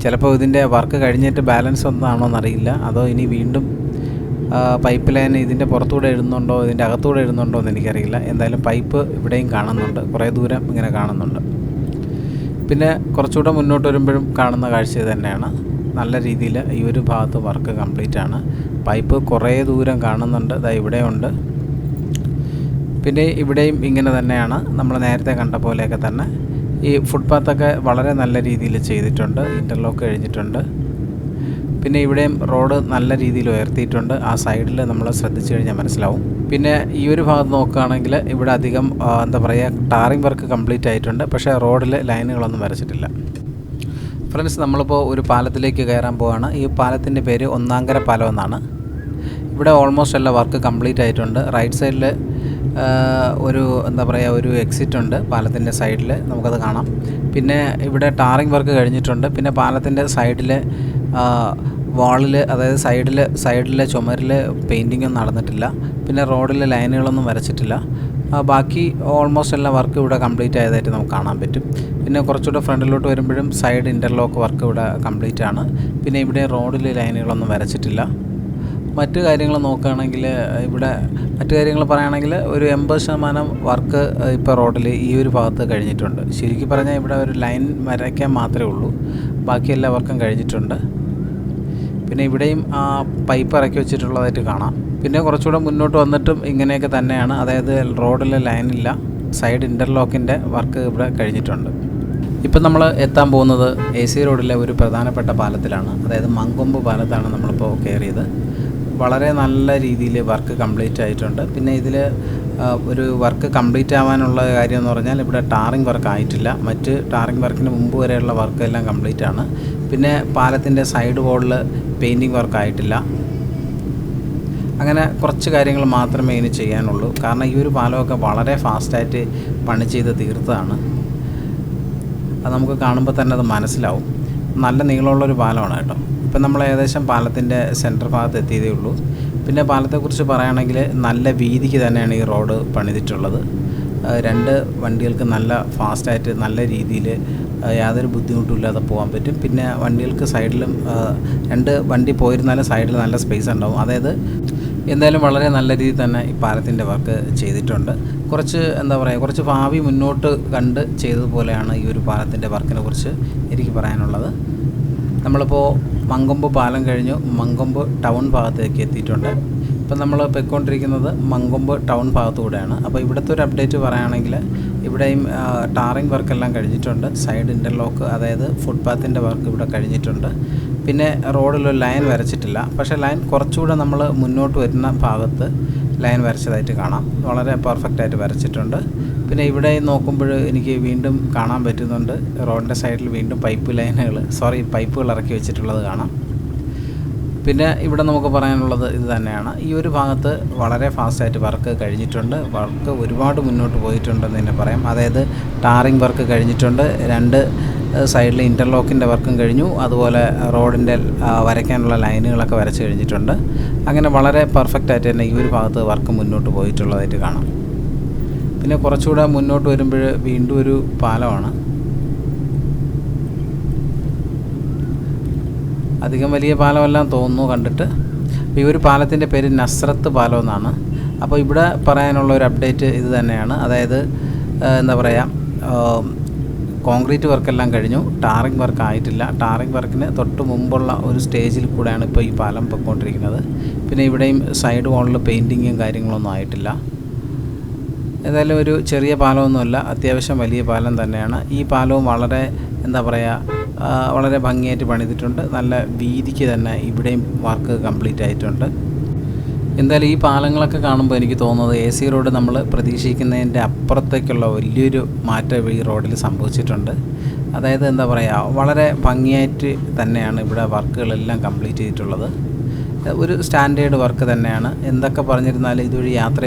ചിലപ്പോൾ ഇതിൻ്റെ വർക്ക് കഴിഞ്ഞിട്ട് ബാലൻസ് ഒന്നാണോ എന്നറിയില്ല. അതോ ഇനി വീണ്ടും പൈപ്പ് ലൈൻ ഇതിൻ്റെ പുറത്തൂടെ ഇടുന്നുണ്ടോ ഇതിൻ്റെ അകത്തൂടെ ഇടുന്നുണ്ടോ എന്ന് എനിക്കറിയില്ല. എന്തായാലും പൈപ്പ് ഇവിടെയും കാണുന്നുണ്ട്, കുറേ ദൂരം ഇങ്ങനെ കാണുന്നുണ്ട്. പിന്നെ കുറച്ചുകൂടെ മുന്നോട്ട് വരുമ്പോഴും കാണുന്ന കാഴ്ച തന്നെയാണ്. നല്ല രീതിയിൽ ഈ ഒരു ഭാഗത്ത് വർക്ക് കംപ്ലീറ്റ് ആണ്. പൈപ്പ് കുറേ ദൂരം കാണുന്നുണ്ട്. ദാ ഇവിടെയുണ്ട്. പിന്നെ ഇവിടെയും ഇങ്ങനെ തന്നെയാണ്. നമ്മൾ നേരത്തെ കണ്ട പോലെയൊക്കെ തന്നെ ഈ ഫുട്പാത്തൊക്കെ വളരെ നല്ല രീതിയിൽ ചെയ്തിട്ടുണ്ട്. ഇൻ്റർലോക്ക് കഴിഞ്ഞിട്ടുണ്ട്. പിന്നെ ഇവിടെയും റോഡ് നല്ല രീതിയിൽ ഉയർത്തിയിട്ടുണ്ട്. ആ സൈഡിൽ നമ്മൾ ശ്രദ്ധിച്ചു കഴിഞ്ഞാൽ മനസ്സിലാവും. പിന്നെ ഈ ഒരു ഭാഗത്ത് നോക്കുകയാണെങ്കിൽ ഇവിടെ അധികം എന്താ പറയുക, ടാറിങ് വർക്ക് കംപ്ലീറ്റ് ആയിട്ടുണ്ട്. പക്ഷേ റോഡിൽ ലൈനുകളൊന്നും വരച്ചിട്ടില്ല. ഫ്രണ്ട്സ്, നമ്മളിപ്പോൾ ഒരു പാലത്തിലേക്ക് കയറാൻ പോവുകയാണ്. ഈ പാലത്തിൻ്റെ പേര് ഒന്നാങ്കര പാലം എന്നാണ്. ഇവിടെ ഓൾമോസ്റ്റ് എല്ലാ വർക്ക് കംപ്ലീറ്റ് ആയിട്ടുണ്ട്. റൈറ്റ് സൈഡിൽ ഒരു എന്താ പറയുക, ഒരു എക്സിറ്റ് ഉണ്ട് പാലത്തിൻ്റെ സൈഡിൽ, നമുക്കത് കാണാം. പിന്നെ ഇവിടെ ടാറിങ് വർക്ക് കഴിഞ്ഞിട്ടുണ്ട്. പിന്നെ പാലത്തിൻ്റെ സൈഡിൽ വാളിൽ, അതായത് സൈഡിലെ ചുമരിൽ പെയിൻറ്റിങ്ങൊന്നും നടന്നിട്ടില്ല. പിന്നെ റോഡിലെ ലൈനുകളൊന്നും വരച്ചിട്ടില്ല. ബാക്കി ഓൾമോസ്റ്റ് എല്ലാ വർക്ക് ഇവിടെ കംപ്ലീറ്റ് ആയതായിട്ട് നമുക്ക് കാണാൻ പറ്റും. പിന്നെ കുറച്ചുകൂടെ ഫ്രണ്ടിലോട്ട് വരുമ്പോഴും സൈഡ് ഇൻ്റർലോക്ക് വർക്ക് ഇവിടെ കംപ്ലീറ്റ് ആണ്. പിന്നെ ഇവിടെ റോഡിലെ ലൈനുകളൊന്നും വരച്ചിട്ടില്ല. മറ്റു കാര്യങ്ങൾ നോക്കുകയാണെങ്കിൽ ഇവിടെ മറ്റു കാര്യങ്ങൾ പറയുകയാണെങ്കിൽ ഒരു 80% വർക്ക് ഇപ്പോൾ റോഡിൽ ഈ ഒരു ഭാഗത്ത് കഴിഞ്ഞിട്ടുണ്ട്. ശരിക്കും പറഞ്ഞാൽ ഇവിടെ ഒരു ലൈൻ വരയ്ക്കാൻ മാത്രമേ ഉള്ളൂ, ബാക്കി എല്ലാ വർക്കും കഴിഞ്ഞിട്ടുണ്ട്. പിന്നെ ഇവിടെയും ആ പൈപ്പ് ഇറക്കി വെച്ചിട്ടുള്ളതായിട്ട് കാണാം. പിന്നെ കുറച്ചുകൂടെ മുന്നോട്ട് വന്നിട്ടും ഇങ്ങനെയൊക്കെ തന്നെയാണ്, അതായത് റോഡിൽ ലൈനില്ല, സൈഡ് ഇൻ്റർലോക്കിൻ്റെ വർക്ക് ഇവിടെ കഴിഞ്ഞിട്ടുണ്ട്. ഇപ്പം നമ്മൾ എത്താൻ പോകുന്നത് AC റോഡിലെ ഒരു പ്രധാനപ്പെട്ട പാലത്തിലാണ്, അതായത് മങ്കൊമ്പ് പാലത്താണ് നമ്മളിപ്പോൾ കയറിയത്. വളരെ നല്ല രീതിയിൽ വർക്ക് കംപ്ലീറ്റ് ആയിട്ടുണ്ട്. പിന്നെ ഇതിൽ ഒരു വർക്ക് കംപ്ലീറ്റ് ആവാനുള്ള കാര്യം എന്ന് പറഞ്ഞാൽ ഇവിടെ ടാറിങ് വർക്ക് ആയിട്ടില്ല. മറ്റ് ടാറിങ് വർക്കിന് മുമ്പ് വരെയുള്ള വർക്ക് എല്ലാം കംപ്ലീറ്റ് ആണ്. പിന്നെ പാലത്തിൻ്റെ സൈഡ് വോളിൽ പെയിൻറ്റിങ് വർക്ക് ആയിട്ടില്ല. അങ്ങനെ കുറച്ച് കാര്യങ്ങൾ മാത്രമേ ഇനി ചെയ്യാനുള്ളൂ. കാരണം ഈ ഒരു പാലമൊക്കെ വളരെ ഫാസ്റ്റായിട്ട് പണി ചെയ്ത് തീർത്തതാണ്. അത് നമുക്ക് കാണുമ്പോൾ തന്നെ അത് മനസ്സിലാവും. നല്ല നീളമുള്ളൊരു പാലമാണ് കേട്ടോ. ഇപ്പം നമ്മൾ ഏകദേശം പാലത്തിൻ്റെ സെൻറ്റർ ഭാഗത്ത് എത്തിയതേ ഉള്ളൂ. പിന്നെ പാലത്തെക്കുറിച്ച് പറയുകയാണെങ്കിൽ നല്ല വീതിക്ക് തന്നെയാണ് ഈ റോഡ് പണിതിട്ടുള്ളത്. 2 വണ്ടികൾക്ക് നല്ല ഫാസ്റ്റായിട്ട് നല്ല രീതിയിൽ യാതൊരു ബുദ്ധിമുട്ടുമില്ലാതെ പോകാൻ പറ്റും. പിന്നെ വണ്ടികൾക്ക് സൈഡിലും 2 വണ്ടി പോയിരുന്നാലും സൈഡിൽ നല്ല സ്പേസ് ഉണ്ടാവും. അതായത് എന്തായാലും വളരെ നല്ല രീതിയിൽ തന്നെ ഈ പാലത്തിൻ്റെ വർക്ക് ചെയ്തിട്ടുണ്ട്. കുറച്ച് ഭാവി മുന്നോട്ട് കണ്ട് ചെയ്തതുപോലെയാണ് ഈ ഒരു പാലത്തിൻ്റെ വർക്കിനെ കുറിച്ച് എനിക്ക് പറയാനുള്ളത്. നമ്മളിപ്പോൾ മങ്കൊമ്പ് പാലം കഴിഞ്ഞു മങ്കൊമ്പ് ടൗൺ ഭാഗത്തേക്ക് എത്തിയിട്ടുണ്ട്. ഇപ്പം നമ്മൾ പോയിക്കൊണ്ടിരിക്കുന്നത് മങ്കൊമ്പ് ടൗൺ ഭാഗത്തുകൂടെയാണ്. അപ്പോൾ ഇവിടുത്തെ ഒരു അപ്ഡേറ്റ് പറയുകയാണെങ്കിൽ ഇവിടെയും ടാറിങ് വർക്കെല്ലാം കഴിഞ്ഞിട്ടുണ്ട്. സൈഡ് ഇൻ്റർലോക്ക്, അതായത് ഫുട്പാത്തിൻ്റെ വർക്ക് ഇവിടെ കഴിഞ്ഞിട്ടുണ്ട്. പിന്നെ റോഡിലൊരു ലൈൻ വരച്ചിട്ടില്ല, പക്ഷേ ലൈൻ കുറച്ചുകൂടെ നമ്മൾ മുന്നോട്ട് വരുന്ന ഭാഗത്ത് ലൈൻ വരച്ചതായിട്ട് കാണാം. വളരെ പെർഫെക്റ്റായിട്ട് വരച്ചിട്ടുണ്ട്. പിന്നെ ഇവിടെ നോക്കുമ്പോൾ എനിക്ക് വീണ്ടും കാണാൻ പറ്റുന്നുണ്ട്, റോഡിൻ്റെ സൈഡിൽ വീണ്ടും പൈപ്പുകൾ ഇറക്കി വെച്ചിട്ടുള്ളത് കാണാം. പിന്നെ ഇവിടെ നമുക്ക് പറയാനുള്ളത് ഇത് തന്നെയാണ്. ഈ ഒരു ഭാഗത്ത് വളരെ ഫാസ്റ്റായിട്ട് വർക്ക് കഴിഞ്ഞിട്ടുണ്ട്. വർക്ക് ഒരുപാട് മുന്നോട്ട് പോയിട്ടുണ്ടെന്ന് തന്നെ പറയാം. അതായത് ടാറിങ് വർക്ക് കഴിഞ്ഞിട്ടുണ്ട്, 2 സൈഡിൽ ഇൻ്റർലോക്കിൻ്റെ വർക്കും കഴിഞ്ഞു, അതുപോലെ റോഡിൻ്റെ വരയ്ക്കാനുള്ള ലൈനുകളൊക്കെ വരച്ച് കഴിഞ്ഞിട്ടുണ്ട്. അങ്ങനെ വളരെ പെർഫെക്റ്റായിട്ട് തന്നെ ഈ ഒരു ഭാഗത്ത് വർക്ക് മുന്നോട്ട് പോയിട്ടുള്ളതായിട്ട് കാണാം. പിന്നെ കുറച്ചുകൂടെ മുന്നോട്ട് വരുമ്പോൾ വീണ്ടും ഒരു പാലമാണ്. അധികം വലിയ പാലമെല്ലാം തോന്നുന്നു കണ്ടിട്ട്. അപ്പോൾ ഈ ഒരു പാലത്തിൻ്റെ പേര് നസ്രത്ത് പാലം എന്നാണ്. അപ്പോൾ ഇവിടെ പറയാനുള്ള ഒരു അപ്ഡേറ്റ് ഇത് തന്നെയാണ്. അതായത് കോൺക്രീറ്റ് വർക്കെല്ലാം കഴിഞ്ഞു, ടാറിങ് വർക്ക് ആയിട്ടില്ല. ടാറിങ് വർക്കിന് തൊട്ട് മുമ്പുള്ള ഒരു സ്റ്റേജിൽ കൂടെയാണ് ഇപ്പോൾ ഈ പാലം പൊയ്ക്കൊണ്ടിരിക്കുന്നത്. പിന്നെ ഇവിടെയും സൈഡ് വോളിൽ പെയിൻറ്റിങ്ങും കാര്യങ്ങളൊന്നും ആയിട്ടില്ല. ഏതായാലും ഒരു ചെറിയ പാലമൊന്നുമല്ല, അത്യാവശ്യം വലിയ പാലം തന്നെയാണ്. ഈ പാലവും വളരെ ഭംഗിയായിട്ട് പണിതിട്ടുണ്ട്. നല്ല വീതിക്ക് തന്നെ ഇവിടെയും വർക്ക് കംപ്ലീറ്റ് ആയിട്ടുണ്ട്. എന്തായാലും ഈ പാലങ്ങളൊക്കെ കാണുമ്പോൾ എനിക്ക് തോന്നുന്നത് AC റോഡ് നമ്മൾ പ്രതീക്ഷിക്കുന്നതിൻ്റെ അപ്പുറത്തേക്കുള്ള വലിയൊരു മാറ്റം ഈ റോഡിൽ സംഭവിച്ചിട്ടുണ്ട്. അതായത് വളരെ ഭംഗിയായിട്ട് തന്നെയാണ് ഇവിടെ വർക്കുകളെല്ലാം കംപ്ലീറ്റ് ചെയ്തിട്ടുള്ളത്. ഒരു സ്റ്റാൻഡേർഡ് വർക്ക് തന്നെയാണ്. എന്തൊക്കെ പറഞ്ഞിരുന്നാലും ഇതുവഴി യാത്ര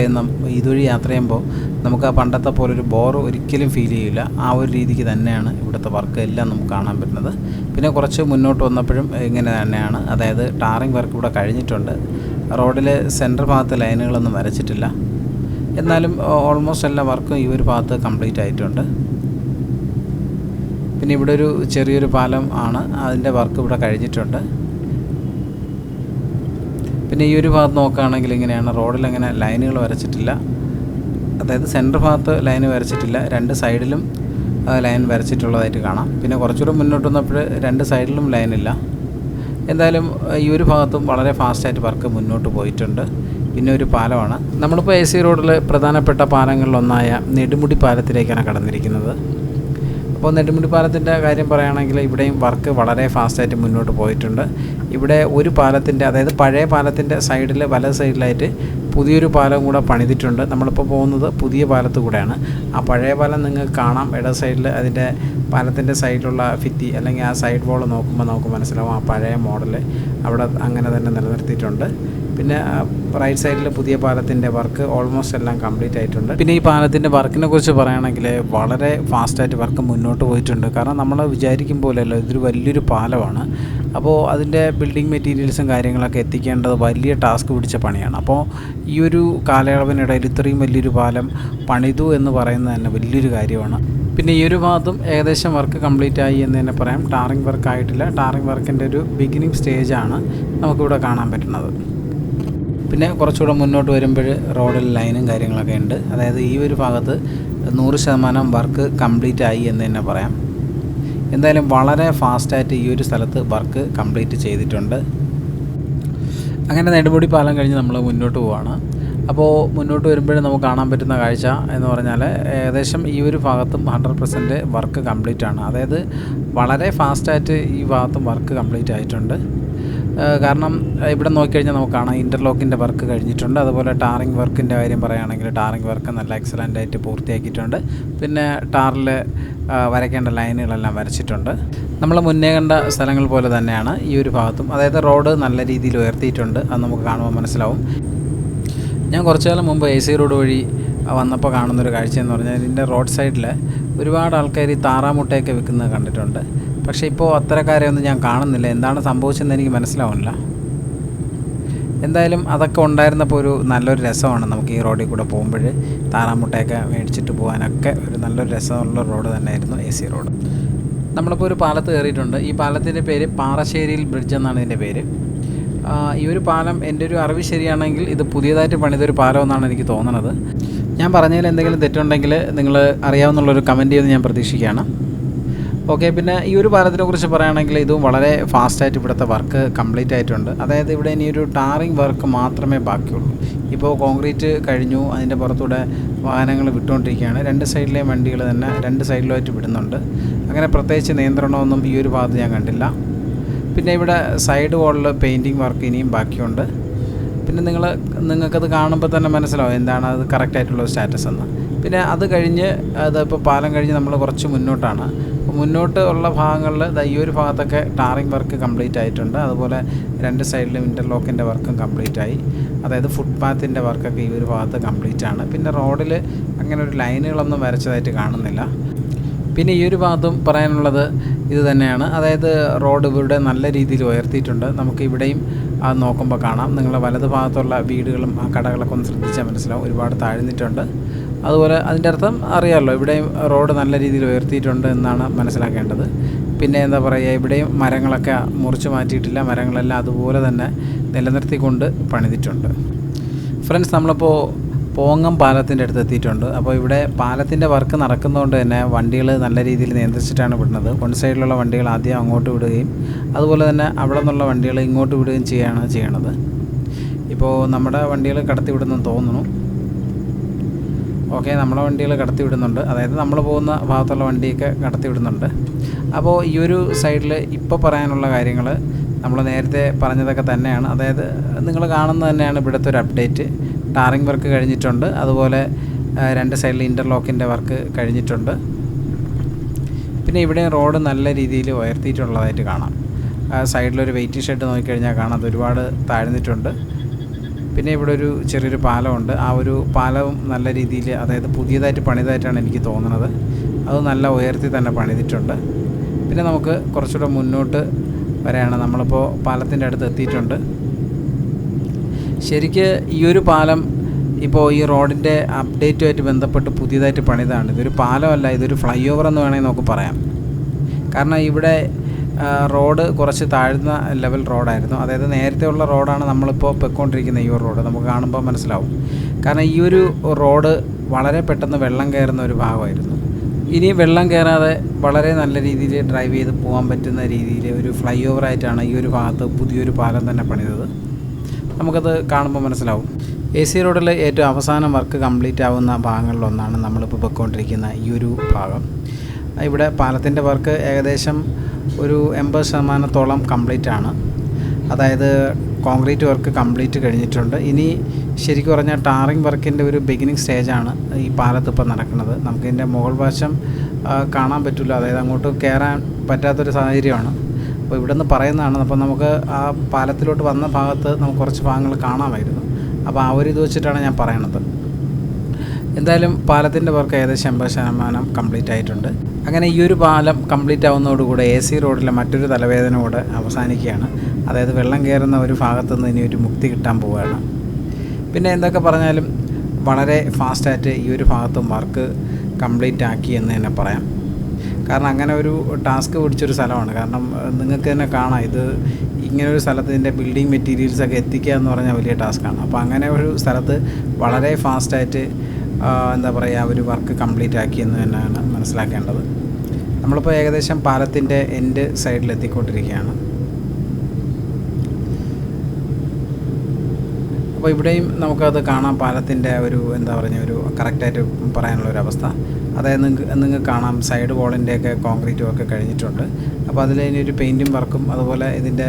ചെയ്യുമ്പോൾ നമുക്ക് ആ പണ്ടത്തെ പോലൊരു ബോർ ഒരിക്കലും ഫീൽ ചെയ്യില്ല. ആ ഒരു രീതിക്ക് തന്നെയാണ് ഇവിടുത്തെ വർക്ക് എല്ലാം നമുക്ക് കാണാൻ പറ്റുന്നത്. പിന്നെ കുറച്ച് മുന്നോട്ട് വന്നപ്പോഴും ഇങ്ങനെ തന്നെയാണ്. അതായത് ടാറിങ് വർക്ക് ഇവിടെ കഴിഞ്ഞിട്ടുണ്ട്. റോഡിൽ സെൻറ്റർ ഭാഗത്ത് ലൈനുകളൊന്നും വരച്ചിട്ടില്ല. എന്നാലും ഓൾമോസ്റ്റ് എല്ലാ വർക്കും ഈ ഒരു ഭാഗത്ത് കംപ്ലീറ്റ് ആയിട്ടുണ്ട്. പിന്നെ ഇവിടെ ഒരു ചെറിയൊരു പാലം ആണ്, അതിൻ്റെ വർക്ക് ഇവിടെ കഴിഞ്ഞിട്ടുണ്ട്. പിന്നെ ഈ ഒരു ഭാഗത്ത് നോക്കുകയാണെങ്കിൽ ഇങ്ങനെയാണ്, റോഡിലങ്ങനെ ലൈനുകൾ വരച്ചിട്ടില്ല. അതായത് സെൻറ്റർ ഭാഗത്ത് ലൈന് വരച്ചിട്ടില്ല, 2 സൈഡിലും ലൈൻ വരച്ചിട്ടുള്ളതായിട്ട് കാണാം. പിന്നെ കുറച്ചുകൂടെ മുന്നോട്ട് വന്നപ്പോൾ 2 സൈഡിലും ലൈനില്ല. എന്തായാലും ഈ ഒരു ഭാഗത്തും വളരെ ഫാസ്റ്റായിട്ട് വർക്ക് മുന്നോട്ട് പോയിട്ടുണ്ട്. പിന്നെ ഒരു പാലമാണ്. നമ്മളിപ്പോൾ AC റോഡിൽ പ്രധാനപ്പെട്ട പാലങ്ങളിലൊന്നായ നെടുമുടി പാലത്തിലേക്കാണ് കടന്നിരിക്കുന്നത്. അപ്പോൾ നെടുമുടി പാലത്തിൻ്റെ കാര്യം പറയുകയാണെങ്കിൽ ഇവിടെയും വർക്ക് വളരെ ഫാസ്റ്റായിട്ട് മുന്നോട്ട് പോയിട്ടുണ്ട്. ഇവിടെ ഒരു പാലത്തിൻ്റെ, അതായത് പഴയ പാലത്തിൻ്റെ സൈഡിൽ വലത് സൈഡിലായിട്ട് പുതിയൊരു പാലം കൂടെ പണിതിട്ടുണ്ട്. നമ്മളിപ്പോൾ പോകുന്നത് പുതിയ പാലത്ത് കൂടെയാണ്. ആ പഴയ പാലം നിങ്ങൾക്ക് കാണാം, ഇടത് സൈഡിൽ അതിൻ്റെ പാലത്തിൻ്റെ സൈഡിലുള്ള ഭിത്തി അല്ലെങ്കിൽ ആ സൈഡ് വോൾ നോക്കുമ്പോൾ നമുക്ക് മനസ്സിലാവും ആ പഴയ മോഡൽ അവിടെ അങ്ങനെ തന്നെ നിലനിർത്തിയിട്ടുണ്ട്. പിന്നെ റൈറ്റ് സൈഡിൽ പുതിയ പാലത്തിൻ്റെ വർക്ക് ഓൾമോസ്റ്റ് എല്ലാം കംപ്ലീറ്റ് ആയിട്ടുണ്ട്. പിന്നെ ഈ പാലത്തിൻ്റെ വർക്കിനെ കുറിച്ച് പറയുകയാണെങ്കിൽ വളരെ ഫാസ്റ്റായിട്ട് വർക്ക് മുന്നോട്ട് പോയിട്ടുണ്ട്. കാരണം നമ്മൾ വിചാരിക്കും പോലെയല്ല, ഇതൊരു വലിയൊരു പാലമാണ്. അപ്പോൾ അതിൻ്റെ ബിൽഡിംഗ് മെറ്റീരിയൽസും കാര്യങ്ങളൊക്കെ എത്തിക്കേണ്ടത് വലിയ ടാസ്ക് പിടിച്ച പണിയാണ്. അപ്പോൾ ഈ ഒരു കാലയളവിനിടയിൽ ഇത്രയും വലിയൊരു പാലം പണിതു എന്ന് പറയുന്നത് തന്നെ വലിയൊരു കാര്യമാണ്. പിന്നെ ഈ ഒരു ഭാഗത്തും ഏകദേശം വർക്ക് കംപ്ലീറ്റ് ആയി എന്ന് തന്നെ പറയാം. ടാറിങ് വർക്ക് ആയിട്ടില്ല. ടാറിങ് വർക്കിൻ്റെ ഒരു ബിഗിനിങ് സ്റ്റേജാണ് നമുക്കിവിടെ കാണാൻ പറ്റുന്നത്. പിന്നെ കുറച്ചുകൂടെ മുന്നോട്ട് വരുമ്പോൾ റോഡിൽ ലൈനും കാര്യങ്ങളൊക്കെ ഉണ്ട്. അതായത് ഈ ഒരു ഭാഗത്ത് 100% വർക്ക് കംപ്ലീറ്റ് ആയി എന്ന് തന്നെ പറയാം. എന്തായാലും വളരെ ഫാസ്റ്റായിട്ട് ഈ ഒരു സ്ഥലത്ത് വർക്ക് കംപ്ലീറ്റ് ചെയ്തിട്ടുണ്ട്. അങ്ങനെ നെടുമുടി പാലം കഴിഞ്ഞ് നമ്മൾ മുന്നോട്ട് പോവുകയാണ്. അപ്പോൾ മുന്നോട്ട് വരുമ്പോഴും നമുക്ക് കാണാൻ പറ്റുന്ന കാഴ്ച എന്ന് പറഞ്ഞാൽ ഏകദേശം ഈ ഒരു ഭാഗത്തും 100% വർക്ക് കംപ്ലീറ്റ് ആണ്. അതായത് വളരെ ഫാസ്റ്റായിട്ട് ഈ ഭാഗത്തും വർക്ക് കംപ്ലീറ്റ് ആയിട്ടുണ്ട്. കാരണം ഇവിടെ നോക്കിക്കഴിഞ്ഞാൽ നമുക്ക് കാണാം ഇൻ്റർലോക്കിൻ്റെ വർക്ക് കഴിഞ്ഞിട്ടുണ്ട്. അതുപോലെ ടാറിങ് വർക്കിൻ്റെ കാര്യം പറയുകയാണെങ്കിൽ ടാറിങ് വർക്ക് നല്ല എക്സലൻ്റ് ആയിട്ട് പൂർത്തിയാക്കിയിട്ടുണ്ട്. പിന്നെ ടാറിൽ വരയ്ക്കേണ്ട ലൈനുകളെല്ലാം വരച്ചിട്ടുണ്ട്. നമ്മൾ മുന്നേ കണ്ട സ്ഥലങ്ങൾ പോലെ തന്നെയാണ് ഈ ഒരു ഭാഗത്തും. അതായത് റോഡ് നല്ല രീതിയിൽ ഉയർത്തിയിട്ടുണ്ട്. അത് നമുക്ക് കാണുമ്പോൾ മനസ്സിലാവും. ഞാൻ കുറച്ചു കാലം മുമ്പ് AC റോഡ് വഴി വന്നപ്പോൾ കാണുന്നൊരു കാഴ്ചയെന്ന് പറഞ്ഞാൽ ഇതിൻ്റെ റോഡ് സൈഡിൽ ഒരുപാട് ആൾക്കാർ ഈ താറാമുട്ടയൊക്കെ വിൽക്കുന്നത് കണ്ടിട്ടുണ്ട്. പക്ഷേ ഇപ്പോൾ അത്തരക്കാരെയൊന്നും ഞാൻ കാണുന്നില്ല. എന്താണ് സംഭവിച്ചതെന്ന് എനിക്ക് മനസ്സിലാവുന്നില്ല. എന്തായാലും അതൊക്കെ ഉണ്ടായിരുന്നപ്പോൾ ഒരു നല്ലൊരു രസമാണ് നമുക്ക് ഈ റോഡിൽ കൂടെ പോകുമ്പോൾ താറാമുട്ടയൊക്കെ മേടിച്ചിട്ട് പോകാനൊക്കെ ഒരു നല്ലൊരു രസമുള്ള റോഡ് തന്നെയായിരുന്നു AC റോഡ്. നമ്മളിപ്പോൾ ഒരു പാലത്ത് കയറിയിട്ടുണ്ട്. ഈ പാലത്തിൻ്റെ പേര് പാറശ്ശേരിയിൽ ബ്രിഡ്ജ് എന്നാണ് ഇതിൻ്റെ പേര്. ഈ ഒരു പാലം എൻ്റെ ഒരു അറിവ് ശരിയാണെങ്കിൽ ഇത് പുതിയതായിട്ട് പണിതൊരു പാലം എന്നാണ് എനിക്ക് തോന്നുന്നത്. ഞാൻ പറഞ്ഞതിൽ എന്തെങ്കിലും തെറ്റുണ്ടെങ്കിൽ നിങ്ങൾ അറിയാവുന്നുള്ളൊരു കമൻറ്റ് ചെയ്യുമെന്ന് ഞാൻ പ്രതീക്ഷിക്കുകയാണ്. ഓക്കെ, പിന്നെ ഈ ഒരു പാലത്തിനെ കുറിച്ച് പറയുകയാണെങ്കിൽ ഇതും വളരെ ഫാസ്റ്റായിട്ട് ഇവിടുത്തെ വർക്ക് കംപ്ലീറ്റ് ആയിട്ടുണ്ട്. അതായത് ഇവിടെ ഇനി ഒരു ടാറിങ് വർക്ക് മാത്രമേ ബാക്കിയുള്ളൂ. ഇപ്പോൾ കോൺക്രീറ്റ് കഴിഞ്ഞു, അതിൻ്റെ പുറത്തൂടെ വാഹനങ്ങൾ വിട്ടുകൊണ്ടിരിക്കുകയാണ്. രണ്ട് സൈഡിലെയും വണ്ടികൾ തന്നെ രണ്ട് സൈഡിലുമായിട്ട് വിടുന്നുണ്ട്. അങ്ങനെ പ്രത്യേകിച്ച് നിയന്ത്രണമൊന്നും ഈ ഒരു ഭാഗത്ത് ഞാൻ കണ്ടില്ല. പിന്നെ ഇവിടെ സൈഡ് വാളിൽ പെയിൻറ്റിങ് വർക്ക് ഇനിയും ബാക്കിയുണ്ട്. പിന്നെ നിങ്ങൾക്കത് കാണുമ്പോൾ തന്നെ മനസ്സിലാവും എന്താണ് അത് കറക്റ്റായിട്ടുള്ള സ്റ്റാറ്റസ് എന്ന്. പിന്നെ അത് കഴിഞ്ഞ് അതിപ്പോൾ പാലം കഴിഞ്ഞ് നമ്മൾ കുറച്ച് മുന്നോട്ടാണ്. അപ്പോൾ മുന്നോട്ട് ഉള്ള ഭാഗങ്ങളിൽ ഈ ഒരു ഭാഗത്തൊക്കെ ടാറിങ് വർക്ക് കംപ്ലീറ്റ് ആയിട്ടുണ്ട്. അതുപോലെ രണ്ട് സൈഡിലും ഇൻ്റർലോക്കിൻ്റെ വർക്കും കംപ്ലീറ്റ് ആയി. അതായത് ഫുട്പാത്തിൻ്റെ വർക്കൊക്കെ ഈ ഒരു ഭാഗത്ത് കംപ്ലീറ്റ് ആണ്. പിന്നെ റോഡിൽ അങ്ങനെ ഒരു ലൈനുകളൊന്നും വരച്ചതായിട്ട് കാണുന്നില്ല. പിന്നെ ഈ ഒരു ഭാഗത്തും പറയാനുള്ളത് ഇത് തന്നെയാണ്. അതായത് റോഡ് ഇവിടെ നല്ല രീതിയിൽ ഉയർത്തിയിട്ടുണ്ട്. നമുക്ക് ഇവിടെയും അത് നോക്കുമ്പോൾ കാണാം. നിങ്ങളുടെ വലത് ഭാഗത്തുള്ള വീടുകളും ആ കടകളൊക്കെ ഒന്ന് ശ്രദ്ധിച്ചാൽ മനസ്സിലാവും, ഒരുപാട് താഴ്ന്നിട്ടുണ്ട്. അതുപോലെ അതിൻ്റെ അർത്ഥം അറിയാമല്ലോ, ഇവിടെയും റോഡ് നല്ല രീതിയിൽ ഉയർത്തിയിട്ടുണ്ട് എന്നാണ് മനസ്സിലാക്കേണ്ടത്. പിന്നെ എന്താ പറയുക, ഇവിടെയും മരങ്ങളൊക്കെ മുറിച്ച് മാറ്റിയിട്ടില്ല. മരങ്ങളെല്ലാം അതുപോലെ തന്നെ നിലനിർത്തിക്കൊണ്ട് പണിതിട്ടുണ്ട്. ഫ്രണ്ട്സ്, നമ്മളിപ്പോൾ പോങ്ങം പാലത്തിൻ്റെ അടുത്ത് എത്തിയിട്ടുണ്ട്. അപ്പോൾ ഇവിടെ പാലത്തിൻ്റെ വർക്ക് നടക്കുന്നതുകൊണ്ട് തന്നെ വണ്ടികൾ നല്ല രീതിയിൽ നിയന്ത്രിച്ചിട്ടാണ് വിടുന്നത്. വൺ സൈഡിലുള്ള വണ്ടികൾ ആദ്യം അങ്ങോട്ട് വിടുകയും അതുപോലെ തന്നെ അവിടെ നിന്നുള്ള വണ്ടികൾ ഇങ്ങോട്ട് വിടുകയും ചെയ്യണത്. ഇപ്പോൾ നമ്മുടെ വണ്ടികൾ കടത്തി വിടുന്നെന്ന് തോന്നുന്നു. ഓക്കെ, നമ്മളെ വണ്ടികൾ കടത്തി വിടുന്നുണ്ട്. അതായത് നമ്മൾ പോകുന്ന ഭാഗത്തുള്ള വണ്ടിയൊക്കെ കടത്തി വിടുന്നുണ്ട്. അപ്പോൾ ഈ ഒരു സൈഡിൽ ഇപ്പോൾ പറയാനുള്ള കാര്യങ്ങൾ നമ്മൾ നേരത്തെ പറഞ്ഞതൊക്കെ തന്നെയാണ്. അതായത് നിങ്ങൾ കാണുന്നത് തന്നെയാണ് ഇവിടുത്തെ ഒരു അപ്ഡേറ്റ്. ടാറിങ് വർക്ക് കഴിഞ്ഞിട്ടുണ്ട്. അതുപോലെ രണ്ട് സൈഡിൽ ഇൻ്റർലോക്കിൻ്റെ വർക്ക് കഴിഞ്ഞിട്ടുണ്ട്. പിന്നെ ഇവിടെ റോഡ് നല്ല രീതിയിൽ ഉയർത്തിയിട്ടുള്ളതായിട്ട് കാണാം. സൈഡിലൊരു വെയിറ്റിംഗ് ഷെഡ് നോക്കിക്കഴിഞ്ഞാൽ കാണാം, അത് ഒരുപാട് താഴ്ന്നിട്ടുണ്ട്. പിന്നെ ഇവിടെ ഒരു ചെറിയൊരു പാലമുണ്ട്. ആ ഒരു പാലവും നല്ല രീതിയിൽ, അതായത് പുതിയതായിട്ട് പണിതായിട്ടാണ് എനിക്ക് തോന്നുന്നത്. അത് നല്ല ഉയർത്തി തന്നെ പണിതിട്ടുണ്ട്. പിന്നെ നമുക്ക് കുറച്ചുകൂടെ മുന്നോട്ട് വരെയാണ്. നമ്മളിപ്പോൾ പാലത്തിൻ്റെ അടുത്ത് എത്തിയിട്ടുണ്ട്. ശരിക്ക് ഈ ഒരു പാലം ഇപ്പോൾ ഈ റോഡിൻ്റെ അപ്ഡേറ്റുമായിട്ട് ബന്ധപ്പെട്ട് പുതിയതായിട്ട് പണിതാണ്. ഇതൊരു പാലമല്ല, ഇതൊരു ഫ്ലൈ ഓവർ എന്ന് വേണമെങ്കിൽ നമുക്ക് പറയാം. കാരണം ഇവിടെ റോഡ് കുറച്ച് താഴ്ന്ന ലെവൽ റോഡായിരുന്നു. അതായത് നേരത്തെ ഉള്ള റോഡാണ് നമ്മളിപ്പോൾ പൊയ്ക്കൊണ്ടിരിക്കുന്ന ഈ ഒരു റോഡ്. നമുക്ക് കാണുമ്പോൾ മനസ്സിലാവും. കാരണം ഈ ഒരു റോഡ് വളരെ പെട്ടെന്ന് വെള്ളം കയറുന്ന ഒരു ഭാഗമായിരുന്നു. ഇനി വെള്ളം കയറാതെ വളരെ നല്ല രീതിയിൽ ഡ്രൈവ് ചെയ്ത് പോകാൻ പറ്റുന്ന രീതിയിൽ ഒരു ഫ്ലൈ ഓവറായിട്ടാണ് ഈ ഒരു ഭാഗത്ത് പുതിയൊരു പാലം തന്നെ പണിതത്. നമുക്കത് കാണുമ്പോൾ മനസ്സിലാവും. AC റോഡിൽ ഏറ്റവും അവസാനം വർക്ക് കംപ്ലീറ്റ് ആവുന്ന ഭാഗങ്ങളിലൊന്നാണ് നമ്മളിപ്പോൾ പൊയ്ക്കൊണ്ടിരിക്കുന്ന ഈ ഒരു ഭാഗം. ഇവിടെ പാലത്തിൻ്റെ വർക്ക് ഏകദേശം ഒരു 80% കംപ്ലീറ്റ് ആണ്. അതായത് കോൺക്രീറ്റ് വർക്ക് കംപ്ലീറ്റ് കഴിഞ്ഞിട്ടുണ്ട്. ഇനി ശരിക്കും പറഞ്ഞാൽ ടാറിങ് വർക്കിൻ്റെ ഒരു ബിഗിനിങ് സ്റ്റേജാണ് ഈ പാലത്ത് ഇപ്പോൾ നടക്കുന്നത്. നമുക്കിതിൻ്റെ മുകൾ വശം കാണാൻ പറ്റില്ല. അതായത് അങ്ങോട്ട് കയറാൻ പറ്റാത്തൊരു സാഹചര്യമാണ്. അപ്പോൾ ഇവിടെ നിന്ന് പറയുന്നതാണ്. അപ്പോൾ നമുക്ക് ആ പാലത്തിലോട്ട് വന്ന ഭാഗത്ത് നമുക്ക് കുറച്ച് ഭാഗങ്ങൾ കാണാമായിരുന്നു. അപ്പോൾ ആ ഒരു ഇത് വെച്ചിട്ടാണ് ഞാൻ പറയണത്. എന്തായാലും പാലത്തിൻ്റെ വർക്ക് ഏകദേശം 80% കംപ്ലീറ്റ് ആയിട്ടുണ്ട്. അങ്ങനെ ഈ ഒരു പാലം കംപ്ലീറ്റ് ആവുന്നതോടുകൂടെ AC റോഡിലെ മറ്റൊരു തലവേദന കൂടെ അവസാനിക്കുകയാണ്. അതായത് വെള്ളം കയറുന്ന ഒരു ഭാഗത്തു നിന്ന് ഇനി ഒരു മുക്തി കിട്ടാൻ പോവുകയാണ്. പിന്നെ എന്തൊക്കെ പറഞ്ഞാലും വളരെ ഫാസ്റ്റായിട്ട് ഈ ഒരു ഭാഗത്തും വർക്ക് കംപ്ലീറ്റ് ആക്കി എന്ന് തന്നെ പറയാം. കാരണം അങ്ങനെ ഒരു ടാസ്ക് പിടിച്ചൊരു സ്ഥലമാണ്. കാരണം നിങ്ങൾക്ക് തന്നെ കാണാം, ഇത് ഇങ്ങനൊരു സ്ഥലത്ത് ഇതിൻ്റെ ബിൽഡിംഗ് മെറ്റീരിയൽസൊക്കെ എത്തിക്കുക എന്ന് പറഞ്ഞാൽ വലിയ ടാസ്ക്കാണ്. അപ്പോൾ അങ്ങനെ ഒരു സ്ഥലത്ത് വളരെ ഫാസ്റ്റായിട്ട് എന്താ പറയുക ഒരു വർക്ക് കംപ്ലീറ്റ് ആക്കി എന്ന് തന്നെയാണ് മനസ്സിലാക്കേണ്ടത്. നമ്മളിപ്പോൾ ഏകദേശം പാലത്തിൻ്റെ എൻഡ് സൈഡിൽ എത്തിക്കൊണ്ടിരിക്കുകയാണ്. അപ്പോൾ ഇവിടെയും നമുക്കത് കാണാം, പാലത്തിൻ്റെ ഒരു എന്താ പറയുക ഒരു കറക്റ്റായിട്ട് പറയാനുള്ളൊരവസ്ഥ. അതായത് നിങ്ങൾക്ക് കാണാം സൈഡ് വോളിൻ്റെയൊക്കെ കോൺക്രീറ്റ് വർക്ക് കഴിഞ്ഞിട്ടുണ്ട്. അപ്പോൾ അതിൽ ഇനി ഒരു പെയിൻറ്റിങ് വർക്കും അതുപോലെ ഇതിൻ്റെ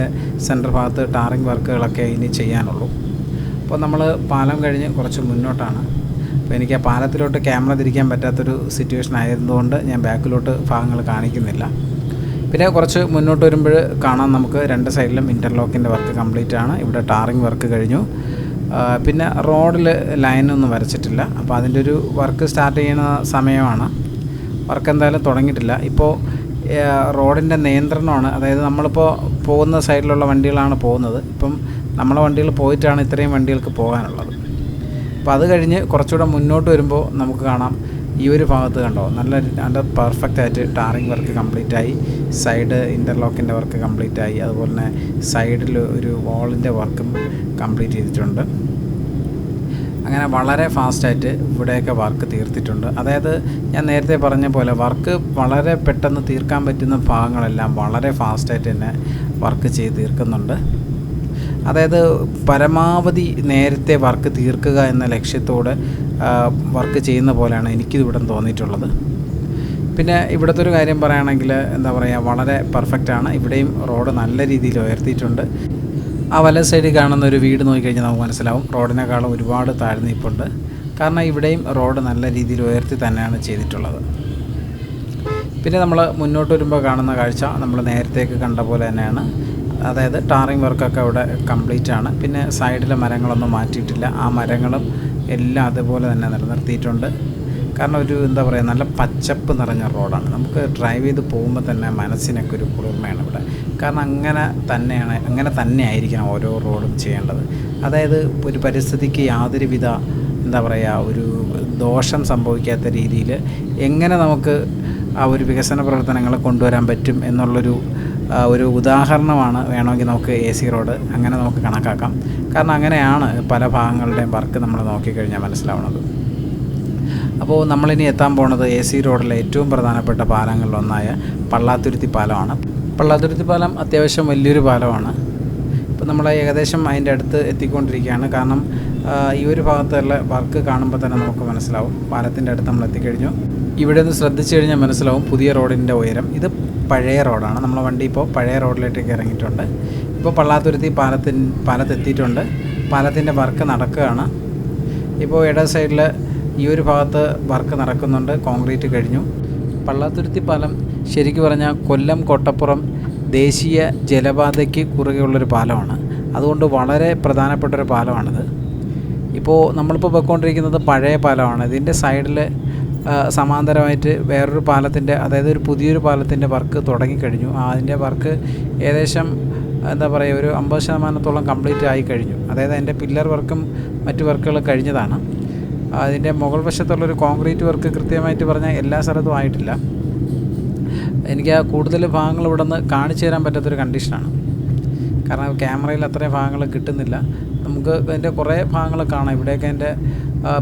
സെൻറ്റർ ഭാഗത്ത് ടാറിങ് വർക്കുകളൊക്കെ ഇനി ചെയ്യാനുള്ളൂ. അപ്പോൾ നമ്മൾ പാലം കഴിഞ്ഞ് കുറച്ച് മുന്നോട്ടാണ്. അപ്പോൾ എനിക്ക് ആ പാലത്തിലോട്ട് ക്യാമറ തിരിക്കാൻ പറ്റാത്തൊരു സിറ്റുവേഷൻ ആയതുകൊണ്ട് ഞാൻ ബാക്കിലോട്ട് ഭാഗങ്ങൾ കാണിക്കുന്നില്ല. പിന്നെ കുറച്ച് മുന്നോട്ട് വരുമ്പോൾ കാണാം നമുക്ക് രണ്ട് സൈഡിലും ഇൻ്റർലോക്കിൻ്റെ വർക്ക് കംപ്ലീറ്റ് ആണ്. ഇവിടെ ടാറിങ് വർക്ക് കഴിഞ്ഞു. പിന്നെ റോഡിൽ ലൈനൊന്നും വരച്ചിട്ടില്ല. അപ്പോൾ അതിൻ്റെ ഒരു വർക്ക് സ്റ്റാർട്ട് ചെയ്യുന്ന സമയമാണ്. വർക്ക് എന്തായാലും തുടങ്ങിയിട്ടില്ല. ഇപ്പോൾ റോഡിൻ്റെ നിയന്ത്രണമാണ്. അതായത് നമ്മളിപ്പോൾ പോകുന്ന സൈഡിലുള്ള വണ്ടികളാണ് പോകുന്നത്. ഇപ്പം നമ്മളെ വണ്ടികൾ പോയിട്ടാണ് ഇത്രയും വണ്ടികൾക്ക് പോകാനുള്ളത്. അപ്പോൾ അത് കഴിഞ്ഞ് കുറച്ചുകൂടെ മുന്നോട്ട് വരുമ്പോൾ നമുക്ക് കാണാം ഈ ഒരു ഭാഗത്ത് കണ്ടോ നല്ല പെർഫെക്റ്റായിട്ട് ടാറിങ് വർക്ക് കംപ്ലീറ്റ് ആയി. സൈഡ് ഇൻ്റർലോക്കിൻ്റെ വർക്ക് കംപ്ലീറ്റ് ആയി. അതുപോലെ തന്നെ സൈഡിൽ ഒരു വാളിൻ്റെ വർക്കും കംപ്ലീറ്റ് ചെയ്തിട്ടുണ്ട്. അങ്ങനെ വളരെ ഫാസ്റ്റായിട്ട് ഇവിടെയൊക്കെ വർക്ക് തീർത്തിട്ടുണ്ട്. അതായത് ഞാൻ നേരത്തെ പറഞ്ഞ പോലെ വർക്ക് വളരെ പെട്ടെന്ന് തീർക്കാൻ പറ്റുന്ന ഭാഗങ്ങളെല്ലാം വളരെ ഫാസ്റ്റായിട്ട് തന്നെ വർക്ക് ചെയ്ത് തീർക്കുന്നുണ്ട്. അതായത് പരമാവധി നേരത്തെ വർക്ക് തീർക്കുക എന്ന ലക്ഷ്യത്തോടെ വർക്ക് ചെയ്യുന്ന പോലെയാണ് എനിക്കിതിവിടെ തോന്നിയിട്ടുള്ളത്. പിന്നെ ഇവിടുത്തെ ഒരു കാര്യം പറയുകയാണെങ്കിൽ എന്താ പറയുക വളരെ പെർഫെക്റ്റാണ്. ഇവിടെയും റോഡ് നല്ല രീതിയിൽ ഉയർത്തിയിട്ടുണ്ട്. ആ വല സൈഡിൽ കാണുന്ന ഒരു വീട് നോക്കിക്കഴിഞ്ഞാൽ നമുക്ക് മനസ്സിലാവും റോഡിനേക്കാളും ഒരുപാട് താഴ്ന്നിപ്പുണ്ട്. കാരണം ഇവിടെയും റോഡ് നല്ല രീതിയിൽ ഉയർത്തി തന്നെയാണ് ചെയ്തിട്ടുള്ളത്. പിന്നെ നമ്മൾ മുന്നോട്ട് വരുമ്പോൾ കാണുന്ന കാഴ്ച നമ്മൾ നേരത്തേക്ക് കണ്ട പോലെ തന്നെയാണ്. അതായത് ടാറിങ് വർക്കൊക്കെ അവിടെ കംപ്ലീറ്റ് ആണ്. പിന്നെ സൈഡിലെ മരങ്ങളൊന്നും മാറ്റിയിട്ടില്ല. ആ മരങ്ങളും എല്ലാം അതുപോലെ തന്നെ നിലനിർത്തിയിട്ടുണ്ട്. കാരണം ഒരു എന്താ പറയുക നല്ല പച്ചപ്പ് നിറഞ്ഞ റോഡാണ്. നമുക്ക് ഡ്രൈവ് ചെയ്ത് പോകുമ്പോൾ തന്നെ മനസ്സിനൊക്കെ ഒരു കുളിർമയാണ് ഇവിടെ. കാരണം അങ്ങനെ തന്നെ ആയിരിക്കണം ഓരോ റോഡും ചെയ്യേണ്ടത്. അതായത് ഒരു പരിസ്ഥിതിക്ക് യാതൊരുവിധ എന്താ പറയുക ഒരു ദോഷം സംഭവിക്കാത്ത രീതിയിൽ എങ്ങനെ നമുക്ക് ആ ഒരു വികസന പ്രവർത്തനങ്ങൾ കൊണ്ടുവരാൻ പറ്റും എന്നുള്ളൊരു ഒരു ഉദാഹരണമാണ് വേണമെങ്കിൽ നമുക്ക് AC റോഡ് അങ്ങനെ നമുക്ക് കണക്കാക്കാം. കാരണം അങ്ങനെയാണ് പല ഭാഗങ്ങളുടെയും വർക്ക് നമ്മൾ നോക്കിക്കഴിഞ്ഞാൽ മനസ്സിലാവുന്നത്. അപ്പോൾ നമ്മളിനി എത്താൻ പോകുന്നത് AC റോഡിലെ ഏറ്റവും പ്രധാനപ്പെട്ട പാലങ്ങളിലൊന്നായ പള്ളാത്തുരുത്തി പാലമാണ്. പള്ളാത്തുരുത്തി പാലം അത്യാവശ്യം വലിയൊരു പാലമാണ്. ഇപ്പോൾ നമ്മൾ ഏകദേശം അതിൻ്റെ അടുത്ത് എത്തിക്കൊണ്ടിരിക്കുകയാണ്. കാരണം ഈ ഒരു ഭാഗത്തുള്ള വർക്ക് കാണുമ്പോൾ തന്നെ നമുക്ക് മനസ്സിലാവും പാലത്തിൻ്റെ അടുത്ത് നമ്മൾ എത്തിക്കഴിഞ്ഞു. ഇവിടെ നിന്ന് ശ്രദ്ധിച്ചു കഴിഞ്ഞാൽ മനസ്സിലാവും പുതിയ റോഡിൻ്റെ ഉയരം. ഇത് പഴയ റോഡാണ്. നമ്മളെ വണ്ടി ഇപ്പോൾ പഴയ റോഡിലേക്ക് ഇറങ്ങിയിട്ടുണ്ട്. ഇപ്പോൾ പള്ളാത്തുരുത്തി പാലത്തെത്തിയിട്ടുണ്ട്. പാലത്തിൻ്റെ വർക്ക് നടക്കുകയാണ്. ഇപ്പോൾ ഇട സൈഡിൽ ഈ ഒരു ഭാഗത്ത് വർക്ക് നടക്കുന്നുണ്ട്. കോൺക്രീറ്റ് കഴിഞ്ഞു. പള്ളാത്തുരുത്തി പാലം ശരിക്കും പറഞ്ഞാൽ കൊല്ലം കോട്ടപ്പുറം ദേശീയ ജലപാതയ്ക്ക് കുറുകെയുള്ളൊരു പാലമാണ്. അതുകൊണ്ട് വളരെ പ്രധാനപ്പെട്ടൊരു പാലമാണിത്. ഇപ്പോൾ നമ്മളിപ്പോൾ പോയിക്കൊണ്ടിരിക്കുന്നത് പഴയ പാലമാണ്. ഇതിൻ്റെ സൈഡിൽ സമാന്തരമായിട്ട് വേറൊരു പാലത്തിൻ്റെ അതായത് ഒരു പുതിയൊരു പാലത്തിൻ്റെ വർക്ക് തുടങ്ങിക്കഴിഞ്ഞു. അതിൻ്റെ വർക്ക് ഏകദേശം എന്താ പറയുക ഒരു 50% കംപ്ലീറ്റ് ആയി കഴിഞ്ഞു. അതായത് അതിൻ്റെ പില്ലർ വർക്കും മറ്റു വർക്കുകൾ കഴിഞ്ഞതാണ്. അതിൻ്റെ മുകൾ വശത്തുള്ളൊരു കോൺക്രീറ്റ് വർക്ക് കൃത്യമായിട്ട് പറഞ്ഞാൽ എല്ലാ സ്ഥലത്തും ആയിട്ടില്ല. എനിക്ക് ആ കൂടുതൽ ഭാഗങ്ങൾ ഇവിടെ നിന്ന് കാണിച്ചു തരാൻ പറ്റാത്തൊരു കണ്ടീഷനാണ്. കാരണം ക്യാമറയിൽ അത്രയും ഭാഗങ്ങൾ കിട്ടുന്നില്ല. നമുക്ക് അതിൻ്റെ കുറേ ഭാഗങ്ങൾ കാണാം. ഇവിടെയൊക്കെ അതിൻ്റെ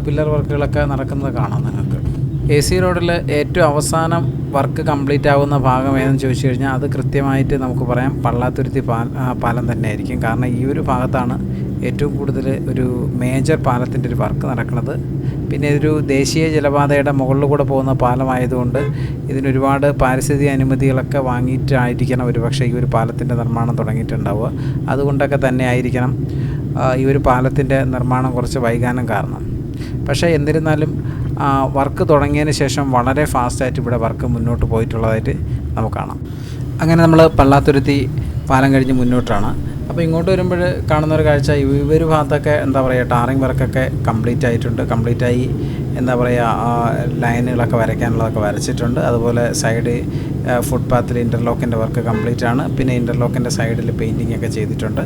പില്ലർ വർക്കുകളൊക്കെ നടക്കുന്നത് കാണാം നിങ്ങൾക്ക്. AC റോഡിൽ ഏറ്റവും അവസാനം വർക്ക് കംപ്ലീറ്റ് ആകുന്ന ഭാഗം ഏതെന്ന് ചോദിച്ചു കഴിഞ്ഞാൽ അത് കൃത്യമായിട്ട് നമുക്ക് പറയാം പള്ളാത്തുരുത്തി പാലം തന്നെയായിരിക്കും. കാരണം ഈ ഒരു ഭാഗത്താണ് ഏറ്റവും കൂടുതൽ ഒരു മേജർ പാലത്തിൻ്റെ ഒരു വർക്ക് നടക്കുന്നത്. പിന്നെ ഇതൊരു ദേശീയ ജലപാതയുടെ മുകളിൽ കൂടെ പോകുന്ന പാലമായതുകൊണ്ട് ഇതിനൊരുപാട് പാരിസ്ഥിതിക അനുമതികളൊക്കെ വാങ്ങിയിട്ടായിരിക്കണം ഒരുപക്ഷെ ഈ ഒരു പാലത്തിൻ്റെ നിർമ്മാണം തുടങ്ങിയിട്ടുണ്ടാവുക. അതുകൊണ്ടൊക്കെ തന്നെ ആയിരിക്കണം ഈ ഒരു പാലത്തിൻ്റെ നിർമ്മാണം കുറച്ച് വൈകാനും കാരണം. പക്ഷേ എന്നിരുന്നാലും വർക്ക് തുടങ്ങിയതിന് ശേഷം വളരെ ഫാസ്റ്റായിട്ട് ഇവിടെ വർക്ക് മുന്നോട്ട് പോയിട്ടുള്ളതായിട്ട് നമുക്ക് കാണാം. അങ്ങനെ നമ്മൾ പള്ളാത്തുരുത്തി പാലം കഴിഞ്ഞ് മുന്നോട്ടാണ്. അപ്പോൾ ഇങ്ങോട്ട് വരുമ്പോൾ കാണുന്ന ഒരു കാഴ്ച, ഈ ഒരു ഭാഗത്തൊക്കെ എന്താ പറയുക, ടാറിങ് വർക്കൊക്കെ കംപ്ലീറ്റ് ആയിട്ടുണ്ട്. കംപ്ലീറ്റായി എന്താ പറയുക, ലൈനുകളൊക്കെ വരയ്ക്കാനുള്ളതൊക്കെ വരച്ചിട്ടുണ്ട്. അതുപോലെ സൈഡ് ഫുട്പാത്തിൽ ഇൻ്റർലോക്കിൻ്റെ വർക്ക് കംപ്ലീറ്റ് ആണ്. പിന്നെ ഇൻ്റർലോക്കിൻ്റെ സൈഡിൽ പെയിൻറ്റിംഗ് ഒക്കെ ചെയ്തിട്ടുണ്ട്.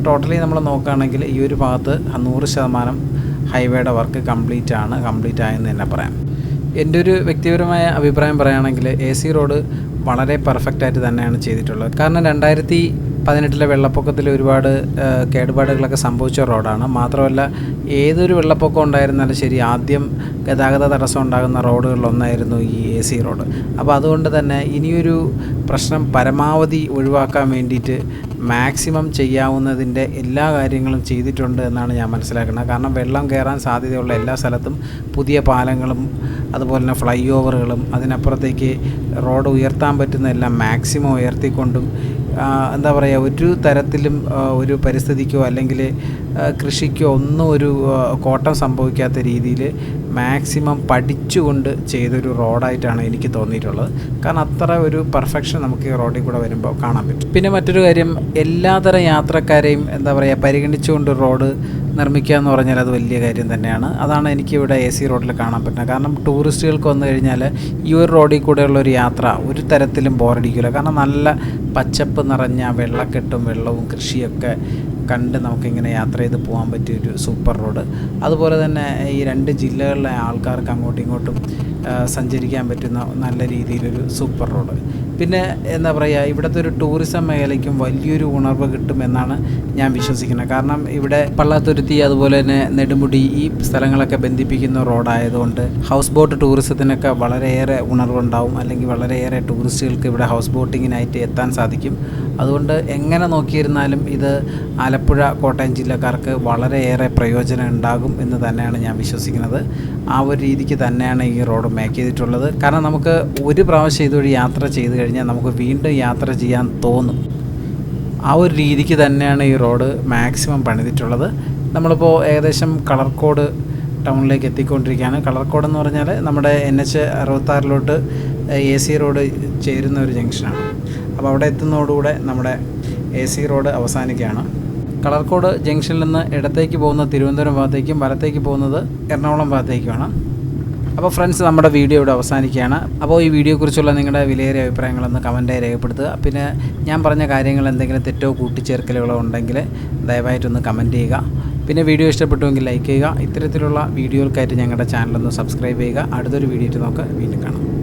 ടോട്ടലി നമ്മൾ നോക്കുകയാണെങ്കിൽ ഈ ഒരു ഭാഗത്ത് 100% ഹൈവേയുടെ വർക്ക് കംപ്ലീറ്റ് ആയെന്ന് തന്നെ പറയാം. എൻ്റെ ഒരു വ്യക്തിപരമായ അഭിപ്രായം പറയുകയാണെങ്കിൽ AC റോഡ് വളരെ പെർഫെക്റ്റായിട്ട് തന്നെയാണ് ചെയ്തിട്ടുള്ളത്. കാരണം 2018 വെള്ളപ്പൊക്കത്തിൽ ഒരുപാട് കേടുപാടുകളൊക്കെ സംഭവിച്ച റോഡാണ്. മാത്രമല്ല, ഏതൊരു വെള്ളപ്പൊക്കം ഉണ്ടായിരുന്നാലും ശരി, ആദ്യം ഗതാഗത തടസ്സം ഉണ്ടാകുന്ന റോഡുകളിലൊന്നായിരുന്നു ഈ AC റോഡ്. അപ്പോൾ അതുകൊണ്ട് തന്നെ ഇനിയൊരു പ്രശ്നം പരമാവധി ഒഴിവാക്കാൻ വേണ്ടിയിട്ട് മാക്സിമം ചെയ്യാവുന്നതിൻ്റെ എല്ലാ കാര്യങ്ങളും ചെയ്തിട്ടുണ്ട് എന്നാണ് ഞാൻ മനസ്സിലാക്കുന്നത്. കാരണം വെള്ളം കയറാൻ സാധ്യതയുള്ള എല്ലാ സ്ഥലത്തും പുതിയ പാലങ്ങളും അതുപോലെ തന്നെ ഫ്ലൈ ഓവറുകളും അതിനപ്പുറത്തേക്ക് റോഡ് ഉയർത്താൻ പറ്റുന്ന എല്ലാം മാക്സിമം ഉയർത്തിക്കൊണ്ടും എന്താ പറയുക, ഒരു തരത്തിലും ഒരു പരിസ്ഥിതിക്കോ അല്ലെങ്കിൽ കൃഷിക്കോ ഒന്നും ഒരു കോട്ടം സംഭവിക്കാത്ത രീതിയിൽ മാക്സിമം പഠിച്ചുകൊണ്ട് ചെയ്തൊരു റോഡായിട്ടാണ് എനിക്ക് തോന്നിയിട്ടുള്ളത്. കാരണം അത്ര ഒരു പെർഫെക്ഷൻ നമുക്ക് ഈ റോഡിൽ കൂടെ വരുമ്പോൾ കാണാൻ പറ്റും. പിന്നെ മറ്റൊരു കാര്യം, എല്ലാതരം യാത്രക്കാരെയും എന്താ പറയുക പരിഗണിച്ചുകൊണ്ട് റോഡ് നിർമ്മിക്കുക എന്ന് പറഞ്ഞാൽ അത് വലിയ കാര്യം തന്നെയാണ്. അതാണ് എനിക്കിവിടെ AC റോഡിൽ കാണാൻ പറ്റുന്നത്. കാരണം ടൂറിസ്റ്റുകൾക്ക് വന്നു കഴിഞ്ഞാൽ ഈ ഒരു റോഡിൽ കൂടെയുള്ള ഒരു യാത്ര ഒരു തരത്തിലും ബോറടിക്കില്ല. കാരണം നല്ല പച്ചപ്പ് നിറഞ്ഞ വെള്ളക്കെട്ടും വെള്ളവും കൃഷിയൊക്കെ കണ്ട് നമുക്കിങ്ങനെ യാത്ര ചെയ്ത് പോകാൻ പറ്റിയൊരു സൂപ്പർ റോഡ്. അതുപോലെ തന്നെ ഈ 2 ജില്ലകളിലെ ആൾക്കാർക്ക് അങ്ങോട്ടും ഇങ്ങോട്ടും സഞ്ചരിക്കാൻ പറ്റുന്ന നല്ല രീതിയിലൊരു സൂപ്പർ റോഡ്. പിന്നെ എന്താ പറയുക, ഇവിടുത്തെ ഒരു ടൂറിസം മേഖലയ്ക്കും വലിയൊരു ഉണർവ് കിട്ടുമെന്നാണ് ഞാൻ വിശ്വസിക്കുന്നത്. കാരണം ഇവിടെ പള്ളാത്തുരുത്തി അതുപോലെ തന്നെ നെടുമുടി ഈ സ്ഥലങ്ങളൊക്കെ ബന്ധിപ്പിക്കുന്ന റോഡായതുകൊണ്ട് ഹൗസ് ബോട്ട് ടൂറിസത്തിനൊക്കെ വളരെയേറെ ഉണർവുണ്ടാവും. അല്ലെങ്കിൽ വളരെയേറെ ടൂറിസ്റ്റുകൾക്ക് ഇവിടെ ഹൗസ് ബോട്ടിങ്ങിനായിട്ട് എത്താൻ സാധിക്കും. അതുകൊണ്ട് എങ്ങനെ നോക്കിയിരുന്നാലും ഇത് ആലപ്പുഴ കോട്ടയം ജില്ലക്കാർക്ക് വളരെയേറെ പ്രയോജനം ഉണ്ടാകും എന്ന് തന്നെയാണ് ഞാൻ വിശ്വസിക്കുന്നത്. ആ ഒരു രീതിക്ക് തന്നെയാണ് ഈ റോഡ് മേക്ക് ചെയ്തിട്ടുള്ളത്. കാരണം നമുക്ക് ഒരു പ്രാവശ്യം ഇതുവഴി യാത്ര ചെയ്ത് കഴിഞ്ഞാൽ നമുക്ക് വീണ്ടും യാത്ര ചെയ്യാൻ തോന്നും. ആ ഒരു രീതിക്ക് തന്നെയാണ് ഈ റോഡ് മാക്സിമം പണിതിട്ടുള്ളത്. നമ്മളിപ്പോൾ ഏകദേശം കളർക്കോട് ടൗണിലേക്ക് എത്തിക്കൊണ്ടിരിക്കുകയാണ്. കളർക്കോട് എന്ന് പറഞ്ഞാൽ നമ്മുടെ NH 66 AC റോഡ് ചേരുന്ന ഒരു ജംഗ്ഷനാണ്. അപ്പോൾ അവിടെ എത്തുന്നതോടുകൂടെ നമ്മുടെ AC റോഡ് അവസാനിക്കുകയാണ്. കളർക്കോട് ജംഗ്ഷനിൽ നിന്ന് ഇടത്തേക്ക് പോകുന്ന തിരുവനന്തപുരം ഭാഗത്തേക്കും വലത്തേക്ക് പോകുന്നത് എറണാകുളം ഭാഗത്തേക്കുമാണ്. അപ്പോൾ ഫ്രണ്ട്സ്, നമ്മുടെ വീഡിയോ ഇവിടെ അവസാനിക്കുകയാണ്. അപ്പോൾ ഈ വീഡിയോയെക്കുറിച്ചുള്ള നിങ്ങളുടെ വിലയേറിയ അഭിപ്രായങ്ങളൊന്ന് കമൻറ്റായി രേഖപ്പെടുത്തുക. പിന്നെ ഞാൻ പറഞ്ഞ കാര്യങ്ങൾ എന്തെങ്കിലും തെറ്റോ കൂട്ടിച്ചേർക്കലുകളോ ഉണ്ടെങ്കിൽ ദയവായിട്ടൊന്ന് കമൻറ്റ് ചെയ്യുക. പിന്നെ വീഡിയോ ഇഷ്ടപ്പെട്ടുവെങ്കിൽ ലൈക്ക് ചെയ്യുക. ഇത്തരത്തിലുള്ള വീഡിയോകൾക്കായിട്ട് ഞങ്ങളുടെ ചാനലൊന്ന് സബ്സ്ക്രൈബ് ചെയ്യുക. അടുത്തൊരു വീഡിയോ നമുക്ക് വീണ്ടും കാണാം.